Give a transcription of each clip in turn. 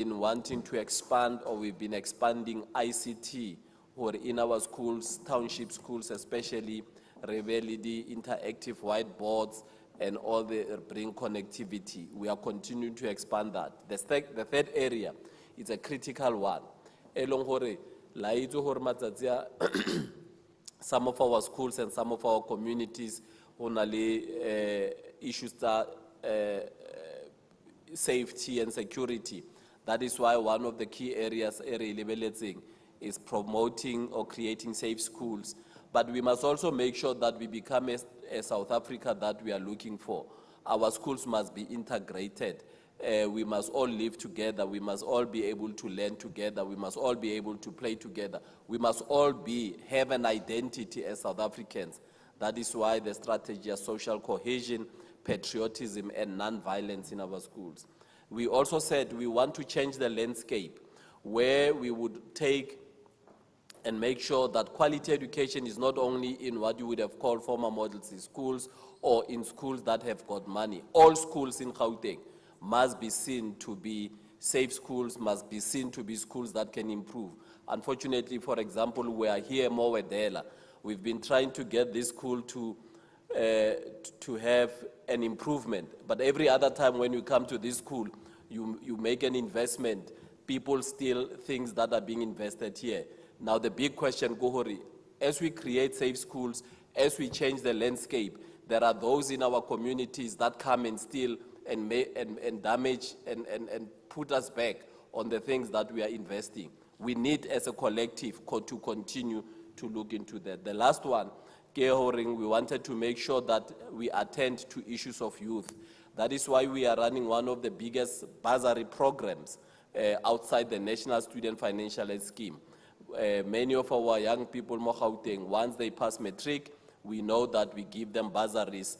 been wanting to expand, or we've been expanding ICT, or in our schools, township schools especially, the interactive whiteboards and all the bring connectivity. We are continuing to expand that. The third area is a critical one. Some of our schools and some of our communities only issues that safety and security. That is why one of the key areas is promoting or creating safe schools. But we must also make sure that we become a South Africa that we are looking for. Our schools must be integrated. We must all live together. We must all be able to learn together. We must all be able to play together. We must all have an identity as South Africans. That is why the strategy is social cohesion, patriotism, and non-violence in our schools. We also said we want to change the landscape, where we would take and make sure that quality education is not only in what you would have called former models schools or in schools that have got money. All schools in Gauteng must be seen to be safe schools, must be seen to be schools that can improve. Unfortunately, for example, we are here more Wedela. We've been trying to get this school to have an improvement. But every other time when you come to this school, you make an investment, people steal things that are being invested here. Now the big question, Gohori, as we create safe schools, as we change the landscape, there are those in our communities that come and steal and damage and put us back on the things that we are investing. We need as a collective to continue to look into that. The last one, we wanted to make sure that we attend to issues of youth. That is why we are running one of the biggest bursary programs outside the National Student Financial Aid Scheme. Many of our young people, once they pass matric, we know that we give them bursaries.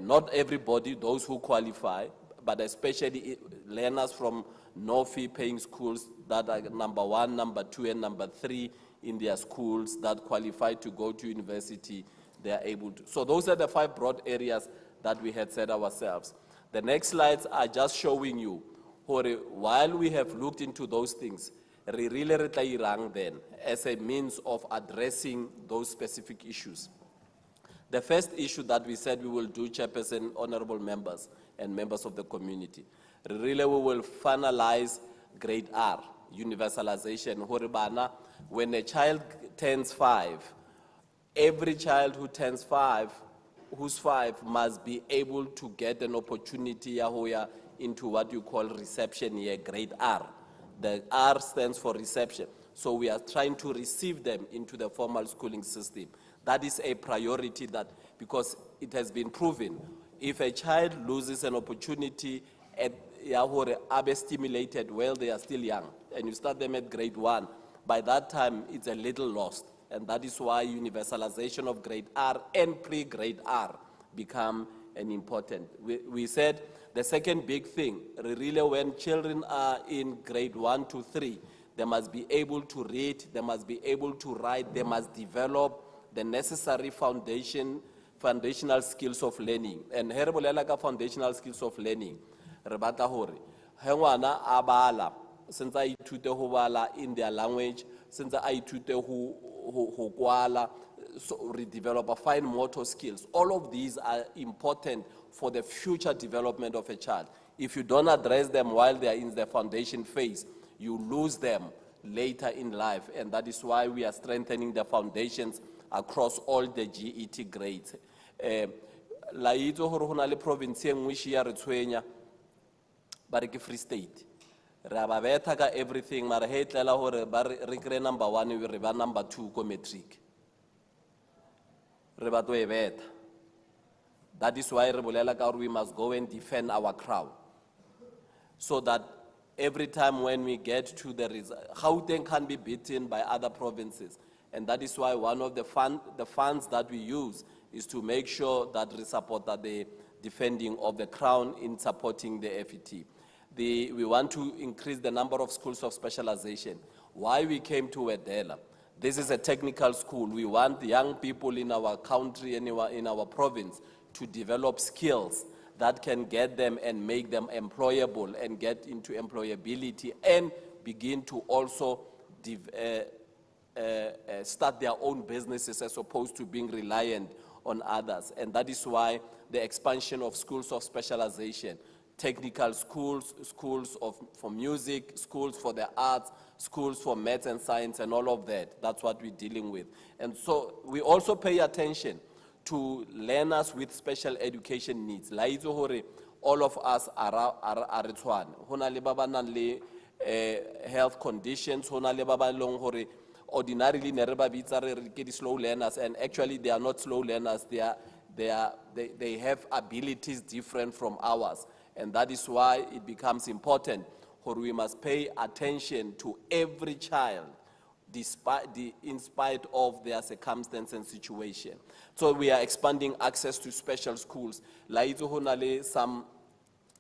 Not everybody, those who qualify, but especially learners from no-fee paying schools that are number 1, number 2, and number 3 in their schools that qualify to go to university, they are able to. So those are the 5 broad areas that we had set ourselves. The next slides are just showing you, while we have looked into those things, then as a means of addressing those specific issues. The first issue that we said we will do, chairperson, honorable members, and members of the community, we will finalize grade R, universalization. When a child turns 5, every child who turns 5, who's 5, must be able to get an opportunity into what you call reception year, grade R. The R stands for reception. So we are trying to receive them into the formal schooling system. That is a priority, that because it has been proven, if a child loses an opportunity at Abe stimulated while they are still young, and you start them at grade 1, by that time it's a little lost. And that is why universalization of grade R and pre-grade R become an important. We said the second big thing, really, when children are in grade 1 to 3, they must be able to read, they must be able to write, they must develop the necessary foundational skills of learning. And here foundational skills of learning. Rebata hore, hengwana abala, since I itute ho bala in their language, since I itute ho kwala, so redevelop fine motor skills. All of these are important for the future development of a child. If you don't address them while they are in the foundation phase, you lose them later in life. And that is why we are strengthening the foundations across all the GET grades. La itse hore hona le province engwe shia re tshwenya ba re ke Free State. Ra ba betha ka everything, mara he tlela hore ba re kre number 1 we re ba number 2 ko matric. Re ba to e betha. That is why we must go and defend our crown. So that every time when we get to the result, Gauteng can be beaten by other provinces. And that is why one of the funds that we use is to make sure that we support the defending of the crown in supporting the FET. We want to increase the number of schools of specialization. Why we came to Wedela? This is a technical school. We want young people in our country and in our province to develop skills that can get them and make them employable and get into employability and begin to also start their own businesses as opposed to being reliant on others. And that is why the expansion of schools of specialization, technical schools, for music, schools for the arts, schools for maths and science and all of that, that's what we're dealing with. And so we also pay attention to learners with special education needs. La itse hore all of us are tshwane. Hona le ba ba nang le health conditions, hona le ba ba leng hore ordinarily ne re ba bitsa re ke di slow learners, and actually they are not slow learners. They have abilities different from ours, and that is why it becomes important for we must pay attention to every child in spite of their circumstance and situation. So we are expanding access to special schools. La itse hona le some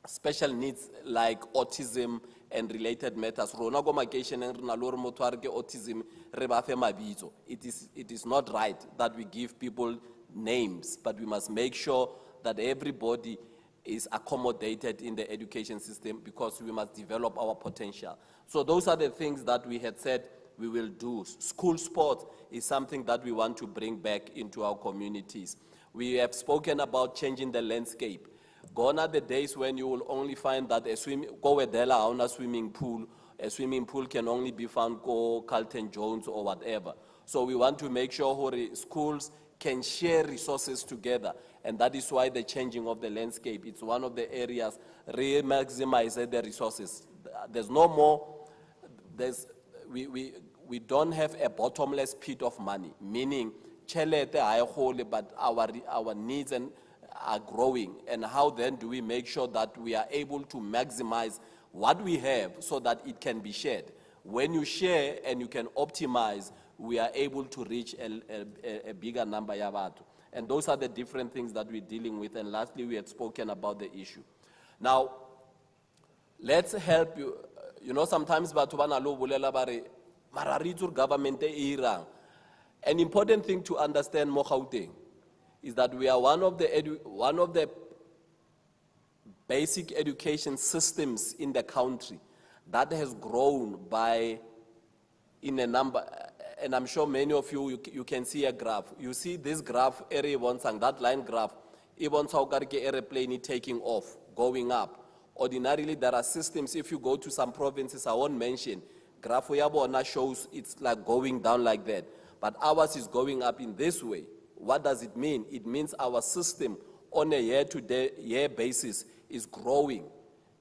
special needs like autism and related matters. Rona go makeisheneng re na le hore motho a re ke autism re ba fe mabitso. It is not right that we give people names, but we must make sure that everybody is accommodated in the education system because we must develop our potential. So those are the things that we had said we will do. School sport is something that we want to bring back into our communities. We have spoken about changing the landscape. Gone are the days when you will only find that go Wedela on a swimming pool. A swimming pool can only be found go Carlton Jones or whatever. So we want to make sure schools can share resources together, and that is why the changing of the landscape, it's one of the areas, maximize the resources. There's no more, we don't have a bottomless pit of money, meaning but our needs are growing, and how then do we make sure that we are able to maximize what we have so that it can be shared? When you share and you can optimize, we are able to reach a bigger number of abantu. And those are the different things that we're dealing with. And lastly, we had spoken about the issue. Now, let's help you. You know, sometimes government irang. An important thing to understand mo Gauteng is that we are one of the basic education systems in the country that has grown by in a number. And I'm sure many of you can see a graph. You see this graph, that line graph, airplane taking off, going up. Ordinarily, there are systems, if you go to some provinces, I won't mention, graph shows it's like going down like that. But ours is going up in this way. What does it mean? It means our system on a year-to-year basis is growing.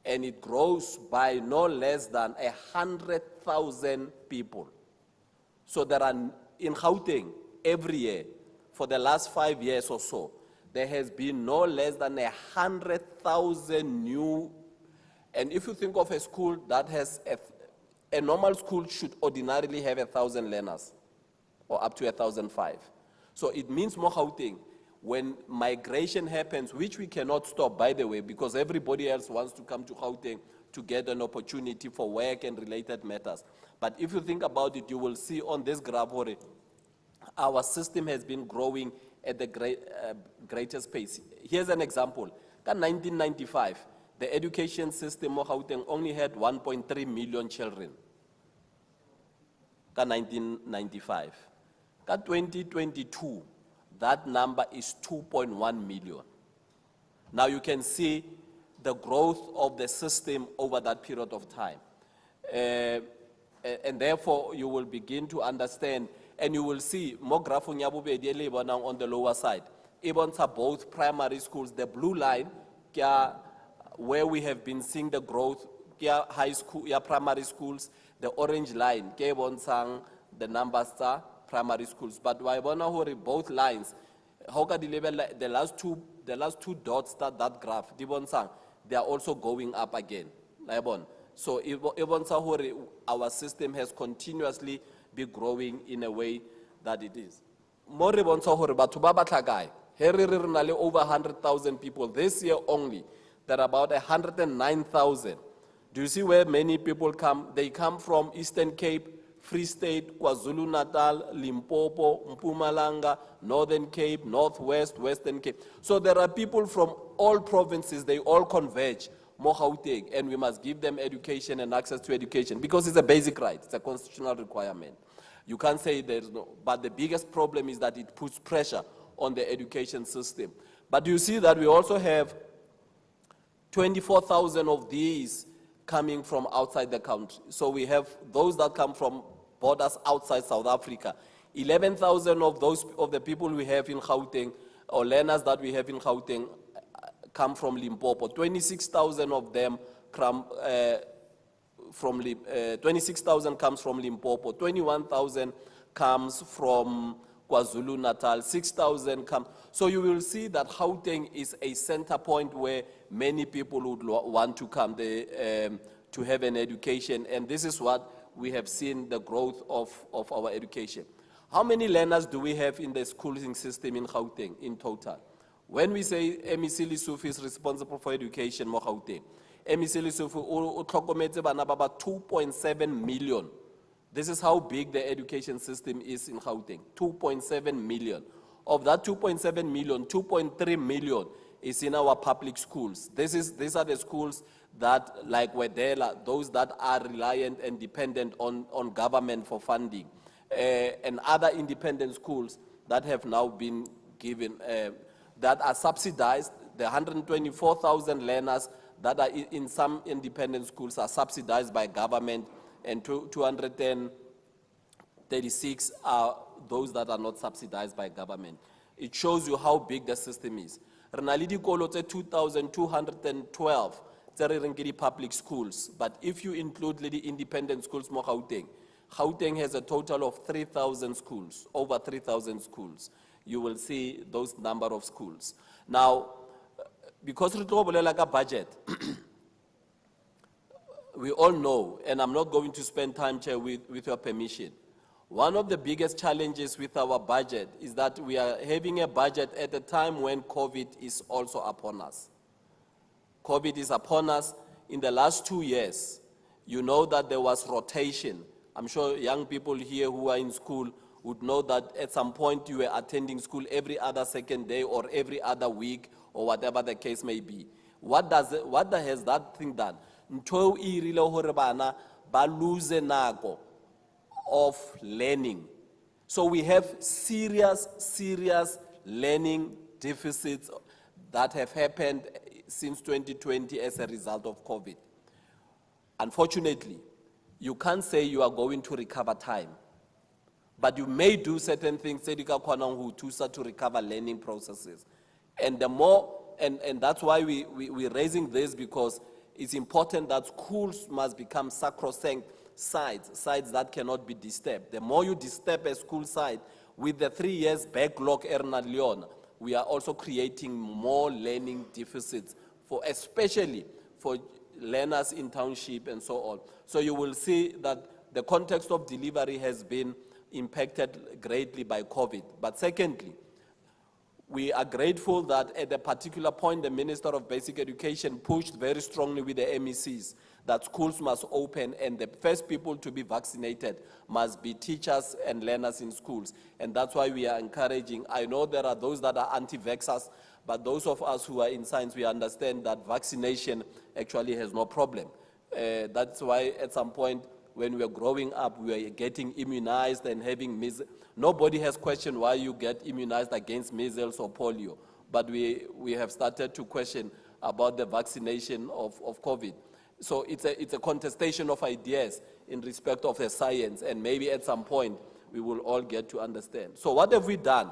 And it grows by no less than 100,000 people. So there are, in Gauteng, every year, for the last 5 years or so, there has been no less than 100,000 new, and if you think of a school that has, a normal school should ordinarily have 1,000 learners, or up to 1,005. So it means more Gauteng, when migration happens, which we cannot stop, by the way, because everybody else wants to come to Gauteng to get an opportunity for work and related matters. But if you think about it, you will see on this graph, our system has been growing at the greatest pace. Here's an example. In 1995, the education system of Gauteng only had 1.3 million children. In 1995. In 2022, that number is 2.1 million. Now you can see the growth of the system over that period of time. And therefore, you will begin to understand, and you will see, more graph on the lower side. Even both primary schools, the blue line, where we have been seeing the growth, high school, primary schools, the orange line, the numbers are primary schools. But both lines, the last two dots that graph, they are also going up again. So our system has continuously been growing in a way that it is. More over 100,000 people. This year only, there are about 109,000. Do you see where many people come? They come from Eastern Cape, Free State, KwaZulu-Natal, Limpopo, Mpumalanga, Northern Cape, Northwest, Western Cape. So there are people from all provinces, they all converge more Gauteng, and we must give them education and access to education because it's a basic right, it's a constitutional requirement. You can't say there's no, but the biggest problem is that it puts pressure on the education system. But you see that we also have 24,000 of these coming from outside the country. So we have those that come from borders outside South Africa. 11,000 of those, of the people we have in Gauteng, or learners that we have in Gauteng, come from Limpopo. 26,000 of them come from 26,000 comes from Limpopo. 21,000 comes from KwaZulu-Natal. 6,000 come. So you will see that Gauteng is a center point where many people would want to come to have an education, and this is what we have seen the growth of our education. How many learners do we have in the schooling system in Gauteng in total? When we say MEC Lesotho is responsible for education mo Gauteng, MEC Lesotho o tlhokometse bana ba ba 2.7 million. This is how big the education system is in Gauteng, 2.7 million. Of that 2.7 million, 2.3 million is in our public schools. These are the schools that, like Wedela, those that are reliant and dependent on government for funding, and other independent schools that have now been given, that are subsidized. The 124,000 learners that are in some independent schools are subsidized by government, and 236 are those that are not subsidized by government. It shows you how big the system is. Renalidi Kolo 2,212 public schools, but if you include the independent schools, Gauteng has a total of 3,000 schools, over 3,000 schools. You will see those number of schools. Now, because we talk about a budget, we all know, and I'm not going to spend time here with your permission, one of the biggest challenges with our budget is that we are having a budget at a time when COVID is also upon us. COVID is upon us. In the last 2 years, you know that there was rotation. I'm sure young people here who are in school would know that at some point you were attending school every other second day or every other week or whatever the case may be. What has that thing done? Ntho e rile hore bana ba lose nako of learning. So we have serious learning deficits that have happened since 2020 as a result of COVID. Unfortunately, you can't say you are going to recover time, but you may do certain things to recover learning processes. And the more, and that's why we're raising this, because it's important that schools must become sacrosanct sites that cannot be disturbed. The more you disturb a school site, with the 3 years backlog, we are also creating more learning deficits, especially for learners in township and so on. So you will see that the context of delivery has been impacted greatly by COVID. But secondly, we are grateful that at a particular point, the Minister of Basic Education pushed very strongly with the MECs that schools must open, and the first people to be vaccinated must be teachers and learners in schools. And that's why we are encouraging. I know there are those that are anti-vaxxers, but those of us who are in science, we understand that vaccination actually has no problem. That's why at some point, when we were growing up, we were getting immunized and having measles. Nobody has questioned why you get immunized against measles or polio, but we have started to question about the vaccination of COVID. So it's a contestation of ideas in respect of the science, and maybe at some point we will all get to understand. So what have we done?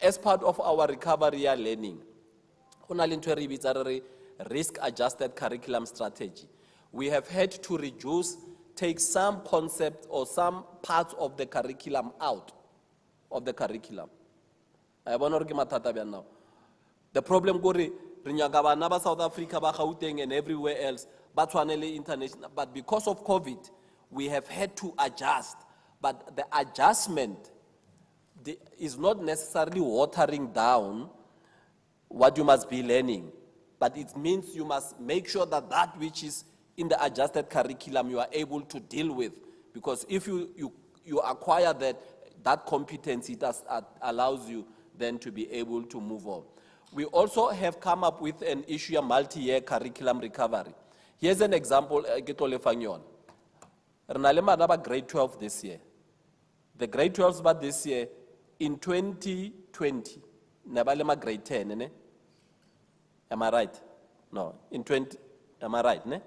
As part of our recovery learning, risk-adjusted curriculum strategy, we have had to take some concepts or some parts of the curriculum out of the curriculum. The problem is that South Africa, Gauteng, and everywhere else, but international. But because of COVID, we have had to adjust. But the adjustment is not necessarily watering down what you must be learning, but it means you must make sure that that which is in the adjusted curriculum you are able to deal with, because if you acquire that competence, it allows you then to be able to move on. We also have come up with an issue of multi-year curriculum recovery. Here's an example, ke tlo lefang yona. Re na le bana ba grade 12 this year. The grade 12s but this year, in 2020, ne ba le ma grade 10, ne? Am I right? No, in 20, am I right, ne?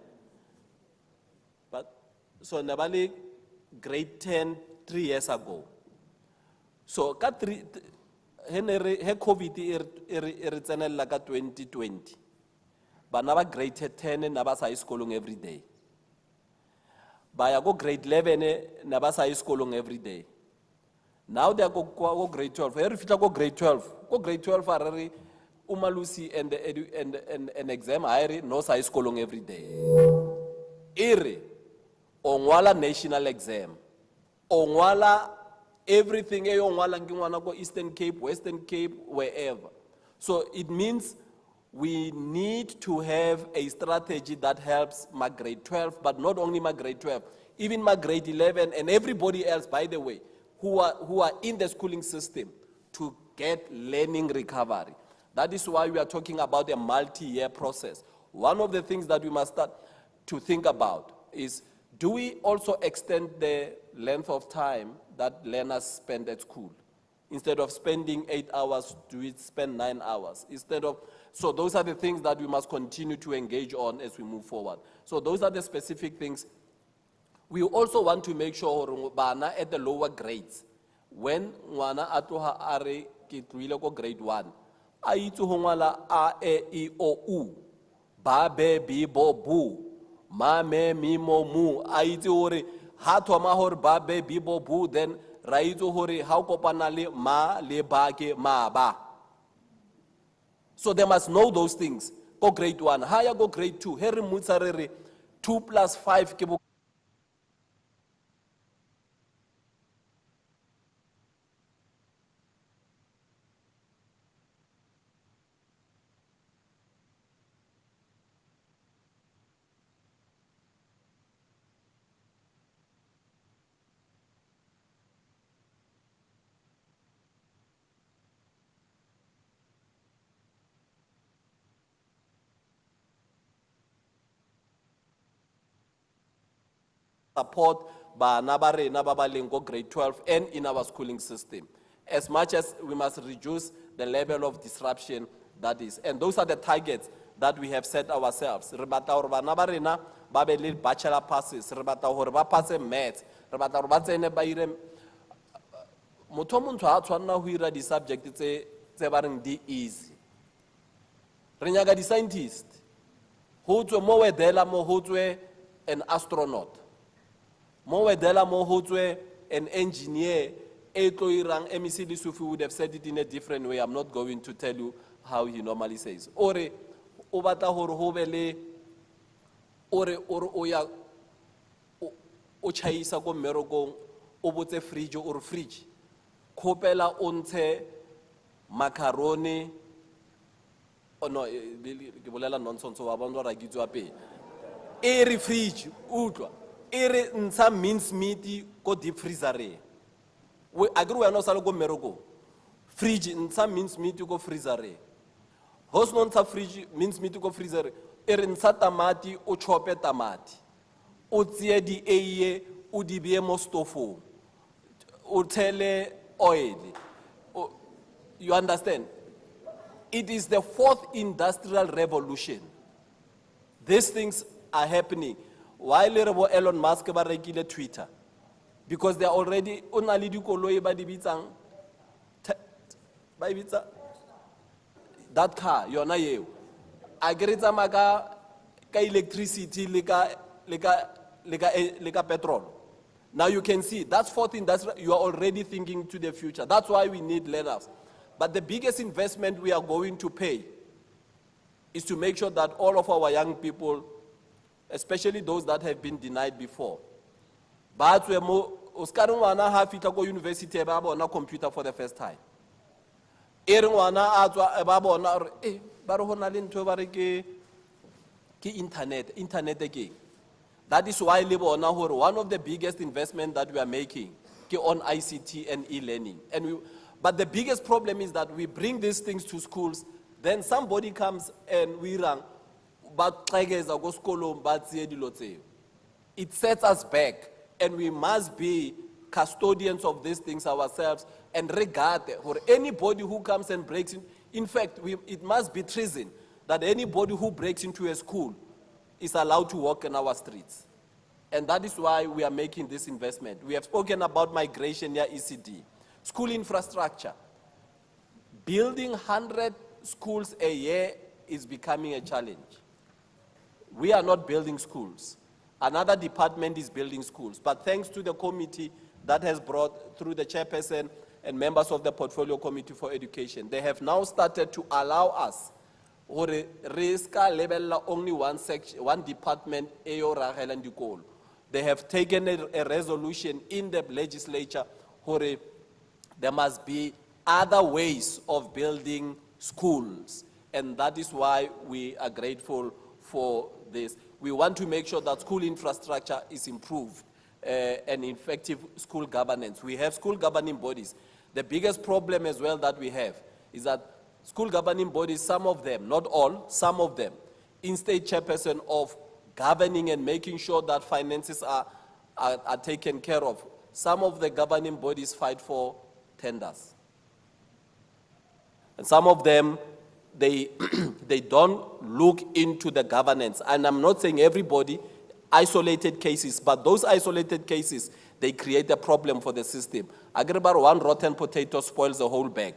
But, so ne ba le grade 10 3 years ago. So, ka he COVID re tsenela ka 2020. Bana ba grade 10 na ba sa iskolong every day. Ba ya go grade 11 na ba sa iskolong every day. Now they are go grade 12. Here if you go grade 12, go grade 12 are umalusi and an exam hire no sa iskolong every day. Ere ongwala national exam. Ongwala everything ongwala ngingwana go Eastern Cape, Western Cape, wherever. So it means we need to have a strategy that helps my grade 12, but not only my grade 12, even my grade 11 and everybody else, by the way, who are in the schooling system to get learning recovery. That is why we are talking about a multi-year process. One of the things that we must start to think about is, do we also extend the length of time that learners spend at school? Instead of spending 8 hours, do we spend 9 hours? So those are the things that we must continue to engage on as we move forward. So those are the specific things. We also want to make sure bana at the lower grades, when ngwana atoha are ke tloile ko grade 1, a itse ho ngwala a e I o u, ba be bi bo bu, ma me mi mo mu, a itse hore ha thoma hore ba be bi bo bu, then ra itse hore ha o kopana le ma le ba ke ma ba. So they must know those things. Go grade 1, higher go grade 2. Here mutsarere 2 plus 5 ke bo support bana ba rena ba ba leng go grade 12 and in our schooling system. As much as we must reduce the level of disruption that is. And those are the targets that we have set ourselves. Re batla hore bana ba rena ba be le bachelor passes, re batla hore ba passe maths, re batla hore ba tsene ba ire motho montsho ha tshwanna ho ira di subject tse ba reng di easy. Re nyaka di scientist. Ho tswe mo Wedela mo ho tswe an astronaut. Mo Wedela mo ho tswe an engineer. Eto irang MEC Lisufi would have said it in a different way. I'm not going to tell you how he normally says. Ore o batla hore ho be le ore o ya o chaisa go mmerokong o botse fridge or fridge. Khopela o ntshe macaroni. Oh no, ke bolela nonsense wa bona ra gitswa pele. Ere fridge utlwa. Ere ntsha mince meat ko deep freezer. We agree we are not salo go mmeroko. Fridge ntsha mince meat ko freezer. Hos non ntsha fridge mince meat ko freezer. Ere ntsha tamati o chope tamati. O tsie di eiye o di bie mo stofo. O tele oil. You understand? It is the 4th industrial revolution. These things are happening. While Elon Musk ba rekile Twitter, because they are already only di koloi ba di bitsang ba bitsa that car yona yeo a gretsa maka ka electricity le ka petrol. Now you can see that's 4th industrial. You are already thinking to the future. That's why we need learners. But the biggest investment we are going to pay is to make sure that all of our young people, especially those that have been denied before, but we mo oskaring wana ha fitla go university ba bona computer for the first time. Ere wana a tswa ba bona re ba re hona le ntwe ba re ke internet again. That is why le bona hore one of the biggest investment that we are making ke on ICT and e-learning. But the biggest problem is that we bring these things to schools, then somebody comes and we rang, but it sets us back, and we must be custodians of these things ourselves and regard for anybody who comes and breaks in fact, it must be treason that anybody who breaks into a school is allowed to walk in our streets. And that is why we are making this investment. We have spoken about migration near ECD, school infrastructure. Building 100 schools a year is becoming a challenge. We are not building schools. Another department is building schools. But thanks to the committee that has brought through the chairperson and members of the Portfolio Committee for Education, they have now started to allow us to level only one section, one department, they have taken a resolution in the legislature where there must be other ways of building schools. And that is why we are grateful for this. We want to make sure that school infrastructure is improved and effective school governance. We have school governing bodies. The biggest problem as well that we have is that school governing bodies, some of them, not all, some of them, instead chairperson of governing and making sure that finances are taken care of. Some of the governing bodies fight for tenders. And some of them, they don't look into the governance. And I'm not saying everybody, isolated cases, but those isolated cases, they create a problem for the system. Agribaro, one rotten potato spoils the whole bag.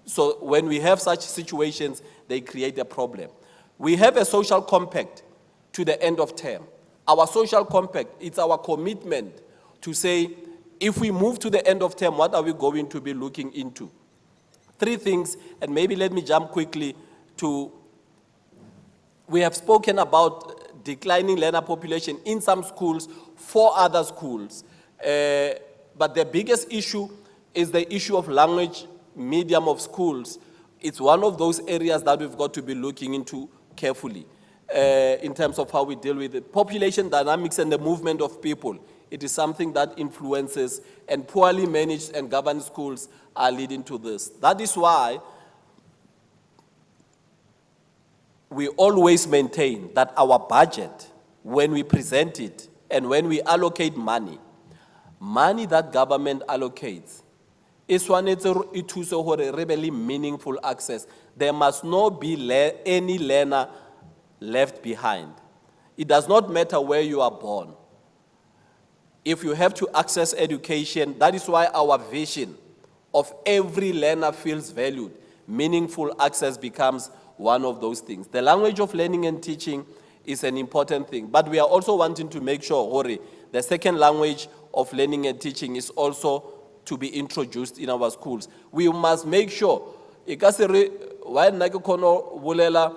So when we have such situations, they create a problem. We have a social compact to the end of term. Our social compact, it's our commitment to say, if we move to the end of term, what are we going to be looking into? Three things, and maybe let me jump quickly to, we have spoken about declining learner population in some schools, for other schools. But the biggest issue is the issue of language medium of schools. It's one of those areas that we've got to be looking into carefully in terms of how we deal with it. Population dynamics and the movement of people. It is something that influences, and poorly managed and governed schools are leading to this. That is why we always maintain that our budget, when we present it and when we allocate money that government allocates, is one really meaningful access. There must not be any learner left behind. It does not matter where you are born. If you have to access education, that is why our vision of every learner feels valued. Meaningful access becomes one of those things. The language of learning and teaching is an important thing, but we are also wanting to make sure, the second language of learning and teaching is also to be introduced in our schools. We must make sure, why Vulela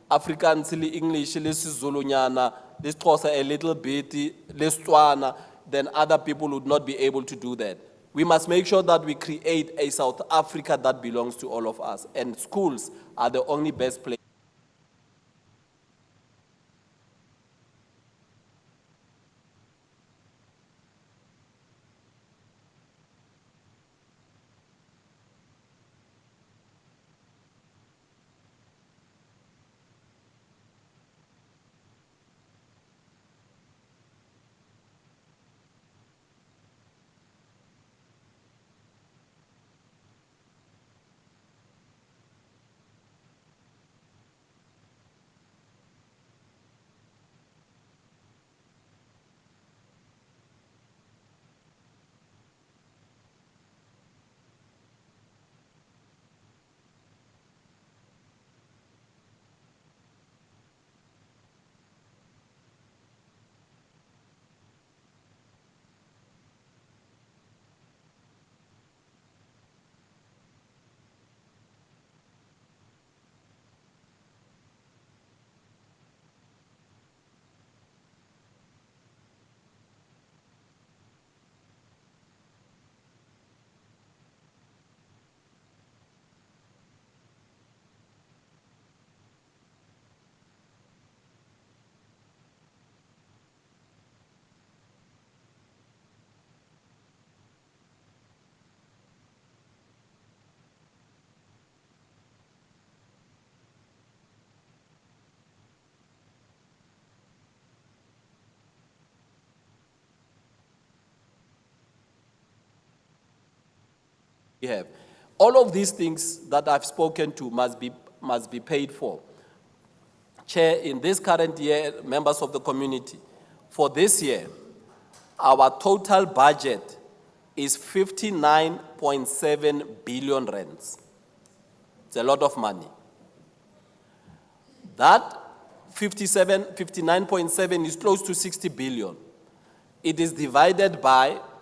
Afrikaans, English, Zulunyana, this Xhosa a little bit, Tswana, then other people would not be able to do that. We must make sure that we create a South Africa that belongs to all of us, and schools are the only best place. we have. All of these things that I've spoken to must be paid for. Chair, in this current year, members of the community, for this year, our total budget is 59.7 billion rands. It's a lot of money. That 59.7 is close to 60 billion. It is divided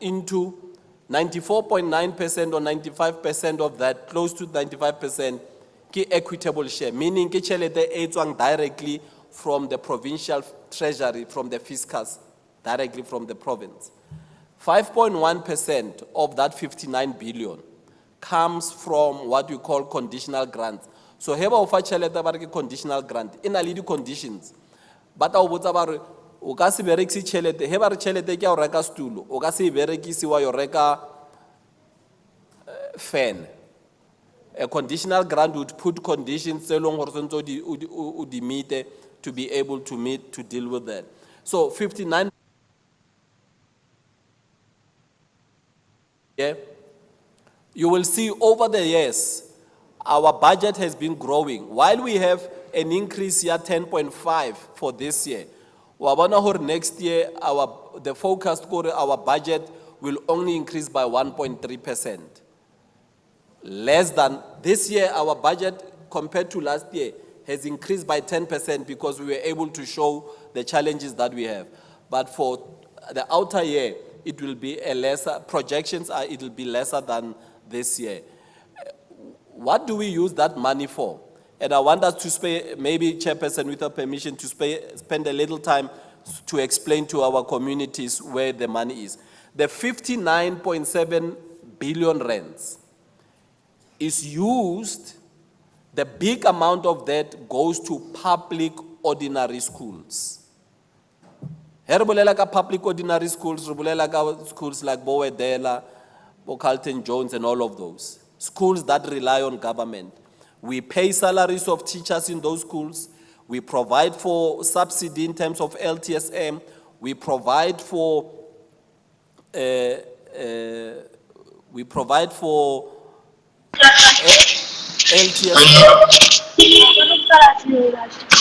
into 94.9% or 95% of that, close to 95%, ki equitable share, meaning ki chelete e tswang directly from the provincial treasury, from the fiscus, directly from the province. 5.1% of that 59 billion comes from what we call conditional grants. So heba o fa chelete ba re ke conditional grant, ina le di conditions. But o botsa ba re o ka se berekisi chelete, heba re chelete ke ya o reka stool, o ka se berekisi wa yo reka fan. A conditional grant would put conditions tse leng gore sentse o di meet to be able to deal with that. So 59. Yeah. You will see over the years, our budget has been growing. While we have an increase here, 10.5 for this year, next year, the forecast our budget will only increase by 1.3%. Less than this year, our budget compared to last year has increased by 10% because we were able to show the challenges that we have. But for the outer year, it will be a lesser, projections are it will be lesser than this year. What do we use that money for? And I want us to spend, maybe Chairperson with her permission, to spend a little time to explain to our communities where the money is. The 59.7 billion rands is used, the big amount of that goes to public ordinary schools. Here bolela ka public ordinary schools, re bolela ka schools like Wedela, Carlton Jones and all of those. Schools that rely on government. We pay salaries of teachers in those schools. We provide for subsidy in terms of LTSM. We provide for LTSM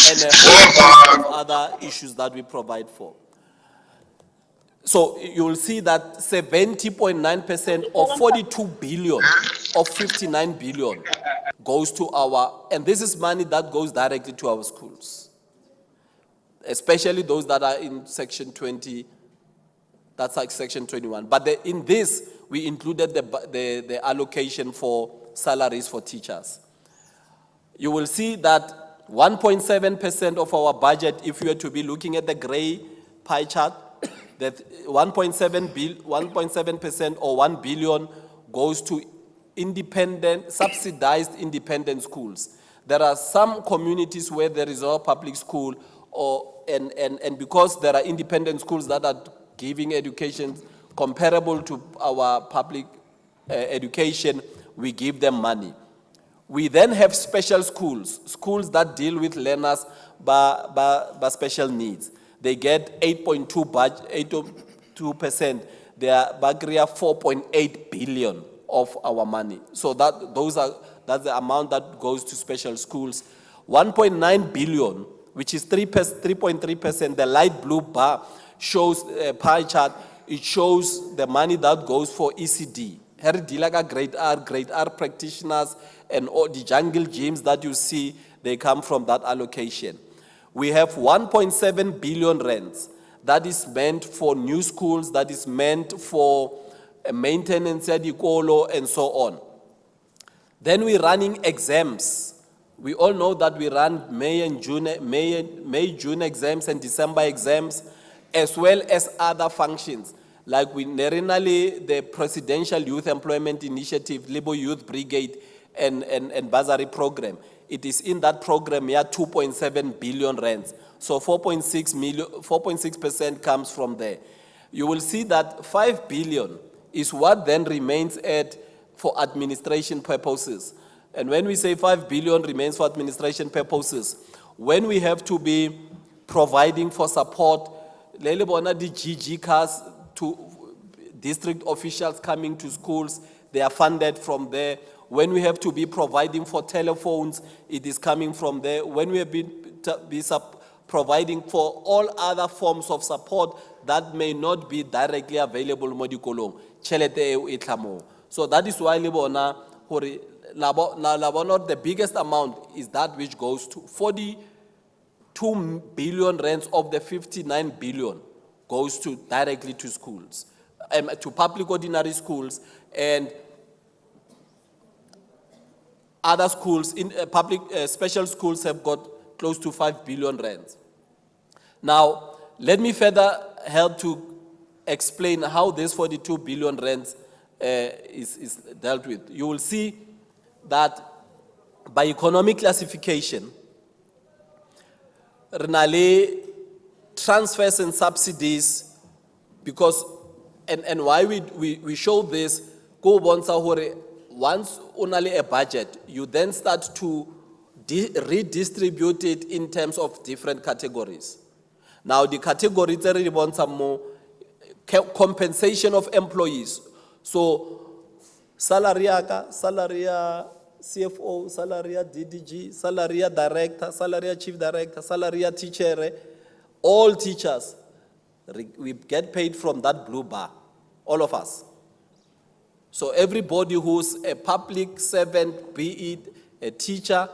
and a whole bunch of other issues that we provide for. So you will see that 70.9% of 42 billion of 59 billion goes to and this is money that goes directly to our schools, especially those that are in section 20, that's like section 21. But in this, we included the allocation for salaries for teachers. You will see that 1.7% of our budget, if you were to be looking at the gray pie chart, that 1.7% or 1 billion goes to subsidized independent schools. There are some communities where there is a public school, and because there are independent schools that are giving education comparable to our public education, we give them money. We then have special schools, schools that deal with learners by special needs. They get 8.2%. They are Bagria 4.8 billion of our money. So that's the amount that goes to special schools. 1.9 billion, which is 3.3%. The light blue bar shows a pie chart. It shows the money that goes for ECD. Grade R practitioners and all the jungle gyms that you see, they come from that allocation. We have 1.7 billion rands that is meant for new schools, that is meant for maintenance and so on. Then we're running exams. We all know that we run May, June exams and December exams, as well as other functions. Like the Presidential Youth Employment Initiative, Libo Youth Brigade, and Bursary Program. It is in that program here 2.7 billion rands. So 4.6% comes from there. You will see that 5 billion is what then remains for administration purposes. And when we say 5 billion remains for administration purposes, when we have to be providing for support, the GG cars to district officials coming to schools, they are funded from there. When we have to be providing for telephones, it is coming from there. When we have providing for all other forms of support that may not be directly available mo dikolong, tšhelete eo e tla moo. So that is why le bona hore la bona the biggest amount is that which goes to 42 billion rands of the 59 billion goes to directly to schools, to public ordinary schools, and other schools in public special schools have got close to 5 billion rands. Now, let me further help to explain how this 42 billion rands is dealt with. You will see that by economic classification, renale transfers and subsidies, because and why we show this, go bonsa hore once only a budget, you then start to redistribute it in terms of different categories. Now the categories are want some more compensation of employees. So salary CFO, salary DDG, salary director, salary chief director, salary teacher, all teachers, we get paid from that blue bar, all of us. So everybody who's a public servant, be it a teacher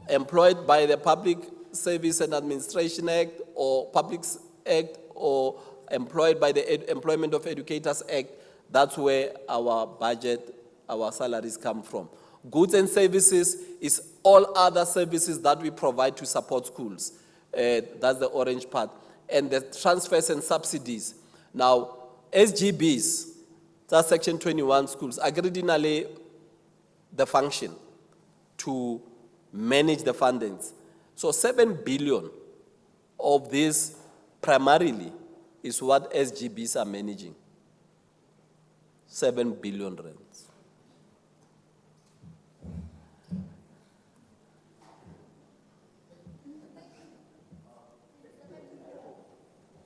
employed by the Public Service and Administration Act or Public Act, or employed by the Employment of Educators Act, that's where our budget, our salaries come from. Goods and services is all other services that we provide to support schools. That's the orange part. And the transfers and subsidies. Now, SGBs, that's Section 21 schools, originally the function to manage the fundings. So 7 billion of this primarily is what SGBs are managing. 7 billion rands.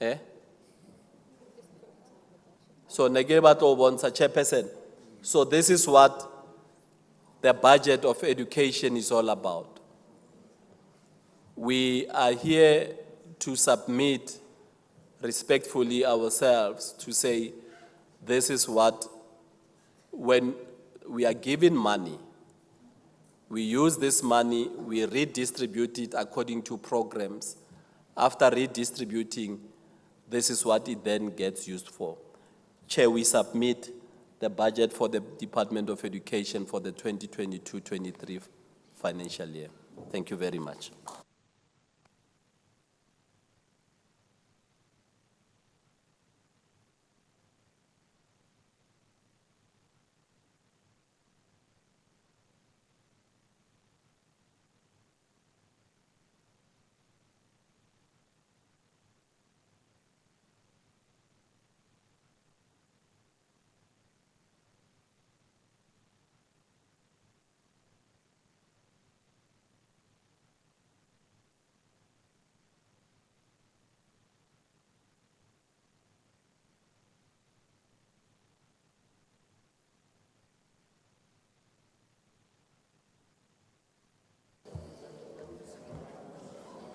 Eh? So negeba to bonsa chairperson. So this is what the budget of education is all about. We are here to submit respectfully ourselves to say this is what, when we are given money, we use this money, we redistribute it according to programs. After redistributing, this is what it then gets used for. Chair, we submit the budget for the Department of Education for the 2022-23 financial year. Thank you very much.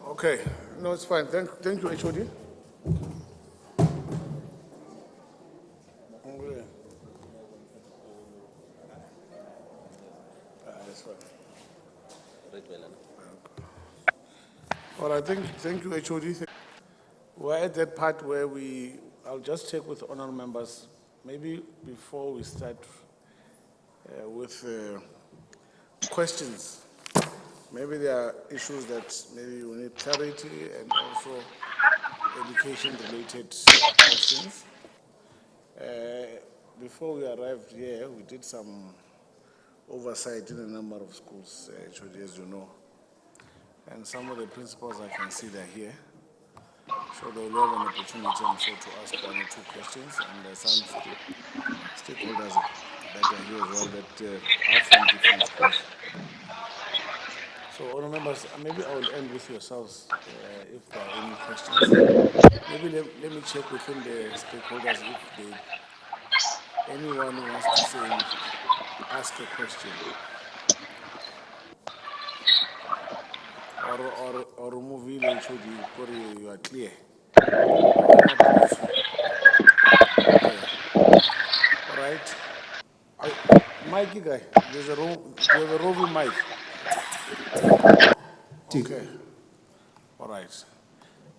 Okay, no, it's fine. Thank you, HOD. That's fine. All right, thank you, HOD. We're at that part where I'll just check with honorable members, maybe before we start with questions. Maybe there are issues that maybe we need clarity, and also education-related questions. Before we arrived here, we did some oversight in a number of schools, actually, as you know. And some of the principals I can see they're here. So they'll have an opportunity, I'm sure, to ask 1 or 2 questions. And there's some stakeholders that are here as well that are from different schools. So, honourable members, maybe I will end with yourselves if there are any questions. Maybe let me check within the stakeholders if they anyone who wants to say anything, ask a question. Or remove it and show you are clear. Okay. All right. Mikey guy, there's a room. Do you have a roving mic? Okay. All right.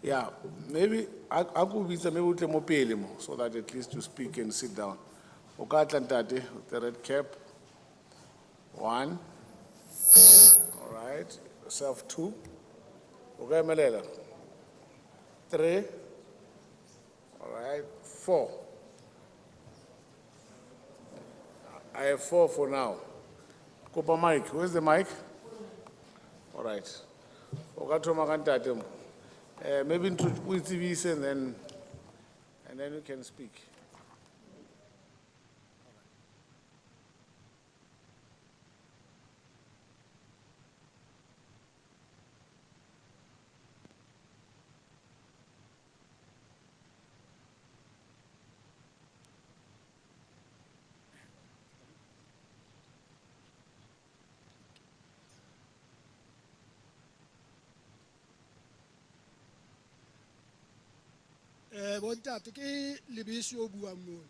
Yeah, maybe I could be maybe with more pale so that at least you speak and sit down. Okay, Atlantate, the red cap. 1. All right. Yourself 2. Okay, Malela. 3. All right. 4. I have 4 for now. Kopa mic. Where's the mic? All right. Okay, Toma Kantate. Maybe with TV and then you can speak. Bontate ke lebese o buang mona.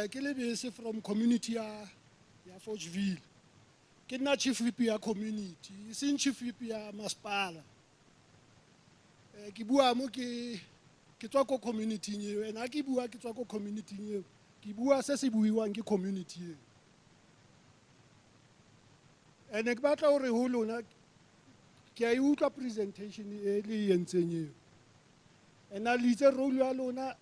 Ke lebese from community ya Forgeville. Ke nna chief whip ya community, seng chief whip ya masepala. Ke bua mo ke tswa ko community eo, and ha ke bua ke tswa ko community eo. Ke bua se se buiwang ke community eo. And ke batla hore ho lona ke a utlwa presentation e le yentseng eo. And I little role ya lona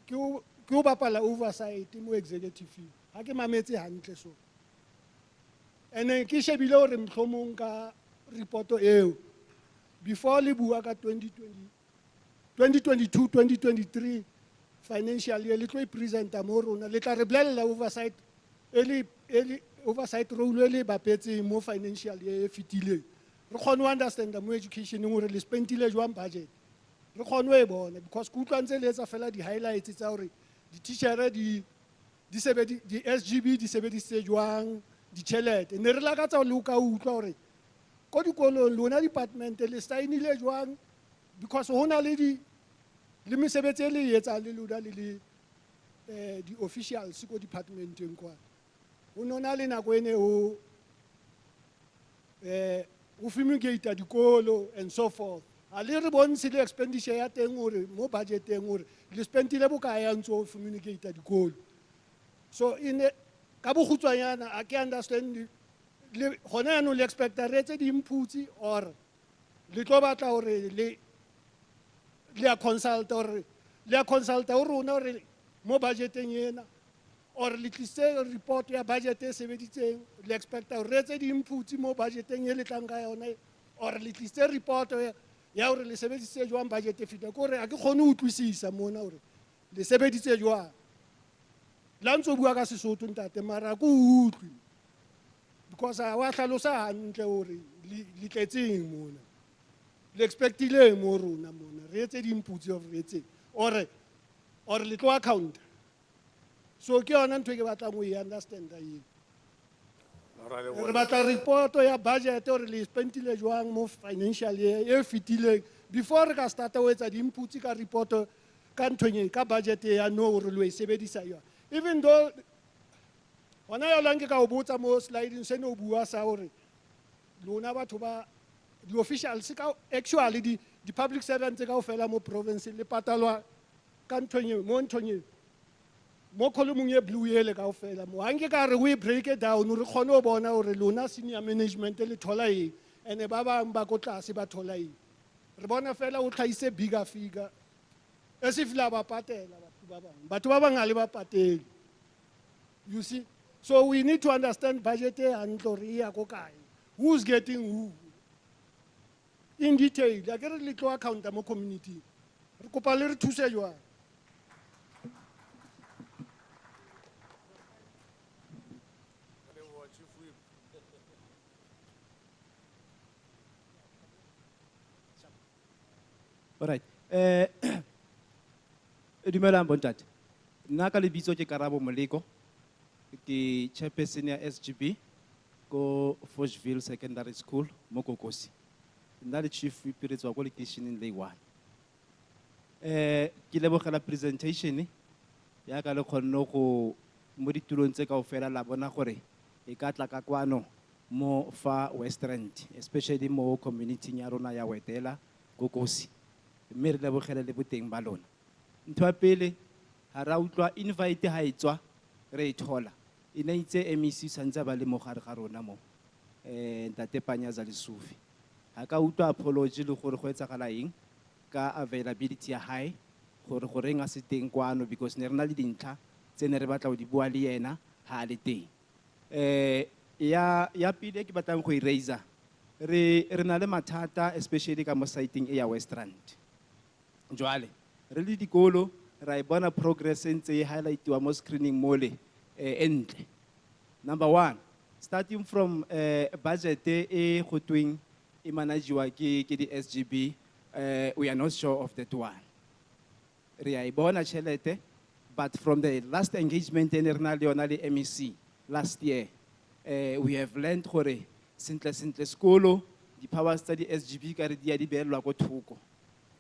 ke o bapala oversight mo executive. Ha ke mametse hantle so. And ke shebile hore mhlomong ka report eo before le bua ka 2022-2023 financial year le tlo e presenta mo rona le tla re bolella oversight oversight role le bapetse mo financial year e fetileng. Re kgone ho understand mo education ngore le spendile jwang budget. Re kgone ho bona because ku utlwa ntse le etsa fela di highlights tsa hore di teacher di SGB di sebedisitse jwang di tjhelete. Ne re lakatsa le ka utlwa hore ko dikolong lona department le signile jwang because hona le mesebetsi e le etsa le lona le di officials ko departmenteng kwa. Ho nona le nako ene ho fumigate dikolo and so forth. A le re bontshe le expenditure ya teng hore mo budgeteng hore le spendile bokae ya ntso communicate dikolo. So ka bokgutswanyana a ke understand le gona ya no le expecta re tse di inputs or le tlo batla hore le a consult or rona hore mo budgeteng ena or le tlise report ya budget e sebeditseng le expecta hore re tse di inputs mo budgeteng e le tlang ka yona or le tlise report ya hore le sebeditse jwang budget e feta gore a ke kgone ho utlwisisa mona hore le sebeditse jwang. La ntse bua ka Sesotho ntate mara ku utlwi because wa hlalosa hantle hore le tletseng mona le expectile mo rona mona re etse di inputs of re etse or le tlo account. So ke yona ntwe ke batla mo e understand eng. Re batla report ya budget or le spendile jwang mo financial year e fetileng before re ka starta ho etsa di inputs ka report ka ntwenye ka budget ya no hore lo e sebedisa yona. Even though hona ya lange ka o botsa mo slide se no bua sa hore lona batho ba di officials ka actually di public servants ka ofela mo province le patalwa ka ntwenye mo column ye blue ye le ka ofela mo hange ka re we break it down re kgone ho bona hore lona senior management le thola eng ene ba bang ba ko tlase ba thola eng. Re bona fela o tlhaise bigger figure as if la ba patela batho ba bang a le ba patele. You see, so we need to understand budget and ya ko kae, who's getting who in detail. Like re le tlo account mo community re kopa le re thuse jwang. All right. Dumelang bontate. Nna ka lebitso ke Karabo Moleko. Ke chairperson ya SGB ko Fochville Secondary School mo Kokosi. Nna le chief ipiretswa ko locationeng le 1. Ke lebogela presentation ya ka le khonno go mo ditulong tse kaofela la bona gore e ka tla ka kwano mo fa Western, especially mo community ya rona ya Wedela Kokosi. Mme re lebogela le boteng ba lona. Ntho ya pele ha ra utlwa invite ha etswa re ithola ina itse MEC santsa ba le mo gare ga rona mo ntate Panyaza le Sufi ha ka utlwa apology le gore go etsagala eng ka availability ya high gore gore nga se teng kwano because ne rena le dintlha tse ne re batla go di bua le yena ha le teng ya pele ke batlang go eraser re na le mathata especially ka mo siting e ya Western jwale re le dikolo ra bona progress ntse e highlightiwa mo screening mole entle. Number 1, starting from budget e go twing e managewa ke di SGB, we are not sure of that one. Re a bona chelete, but from the last engagement in re na le yona le MEC last year, we have learned gore sentle skolo di powers tsa di SGB ka re di a di beelwa go thoko.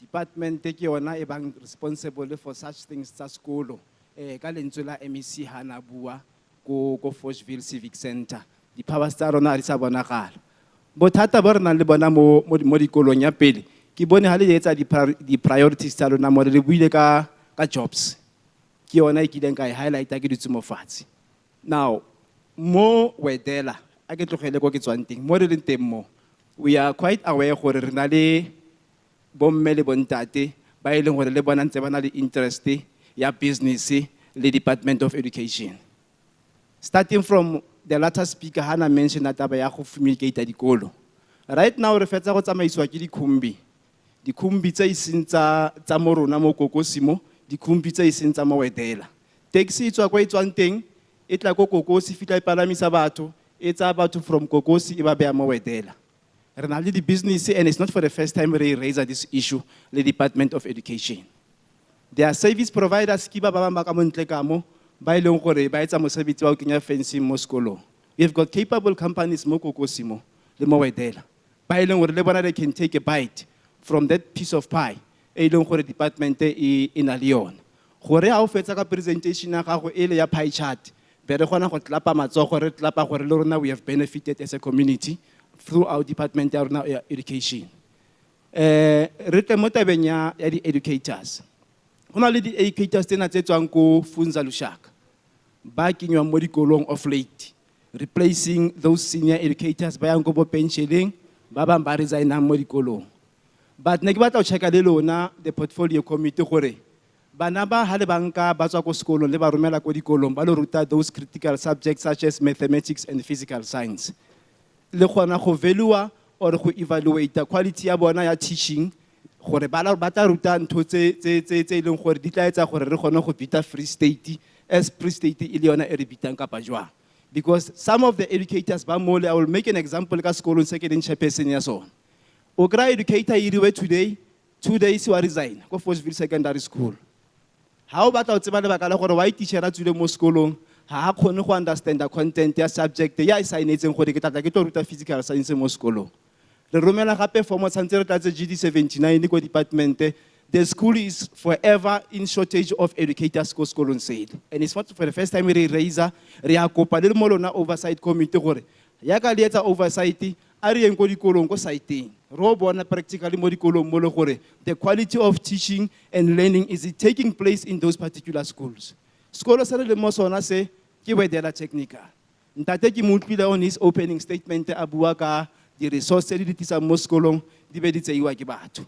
Department ke yona e bang responsible for such things tsa skolo ka lentswe la MEC hana bua go Fochville Civic Center di powers tsa rona di sa bonagala bothata bo re nang le bona mo dikolong ya pele ke bone ha le etsa di priorities tsa rona mo re buile ka jobs ke yona e kileng ka e highlighta ke ditsumo fatsi. Now mo Wedela a ke tlogele go ke tswang teng mo re leng teng mo we are quite aware gore re na le bomme le bontate ba ileng gore le bona ntse bana le interest ya business le Department of Education. Starting from the latter speaker hana mention that taba ya go fumigate dikolo. Right now re fetsa go tsamaiswa ke dikhumbi tse iseng tsa mo rona mo Kokosi mo dikhumbi tse iseng tsa mo Wedela. Taxi itswa go itswang teng e tla go Kokosi fitla e palamisa batho e tsa batho from Kokosi e ba bea mo Wedela. Renali the business, and it's not for the first time we raise this issue, the Department of Education. There are service providers, kiba baba makamontle kamo, ba ileng gore ba etsa mosebetsi wa go kenya fencing mo sekolo. We have got capable companies mo Kokosimo, le mo Wedela. Ba ileng gore le bona they can take a bite from that piece of pie. E ileng gore department e na le yona. Gore ha o fetsa ka presentation ya gago e le ya pie chart, be re gona go tlapa matsogo re tlapa gore le rona we have benefited as a community through our department of education. Rete mo tabeng ya di educators. Hona le di educators tsena tse tswang ko Funza Lushaka. Ba kenywa mo dikolong of late, replacing those senior educators ba yang go bo pensioning, ba bang ba resigna mo dikolong. But ne ke batla go checka le lona the portfolio committee gore bana ba ha le banka ba tswa ko sekolong le ba romela ko dikolong ba lo ruta those critical subjects such as mathematics and physical science. Le khona go valua or go evaluate the quality ya bona ya teaching gore ba tla ruta ntho tse leng gore di tla etsa gore re gone go bita Free State as Free State e le yona e re bitang ka pajwa. Because some of the educators ba mole, I will make an example ka sekolo se ke ding chairperson ya sona. O kra educator iriwe today 2 days wa resign ko Fochville Secondary School. Ha o batla o tseba le bakala gore why teacher a tswile mo sekolong ha khone go understand the content ya subject ya isainetseng gore ke tla ke tlo ruta physical science mo sekolong. Re romela gape form tshantse re tlatse GD79 ko department. The school is forever in shortage of educators ko sekolong sale. And it's not for the first time we raise re a kopa le mo lona oversight committee gore ya ka le etsa oversight a re eng ko dikolong ko siteng. Ro bona practically mo dikolong mo le gore the quality of teaching and learning is it taking place in those particular schools. Skolo sa le mo sona se ke Wedela Technical. Ntate ke mo utlwile on his opening statement a bua ka di resources di tisa mo sekolong di be di tseiwa ke batho.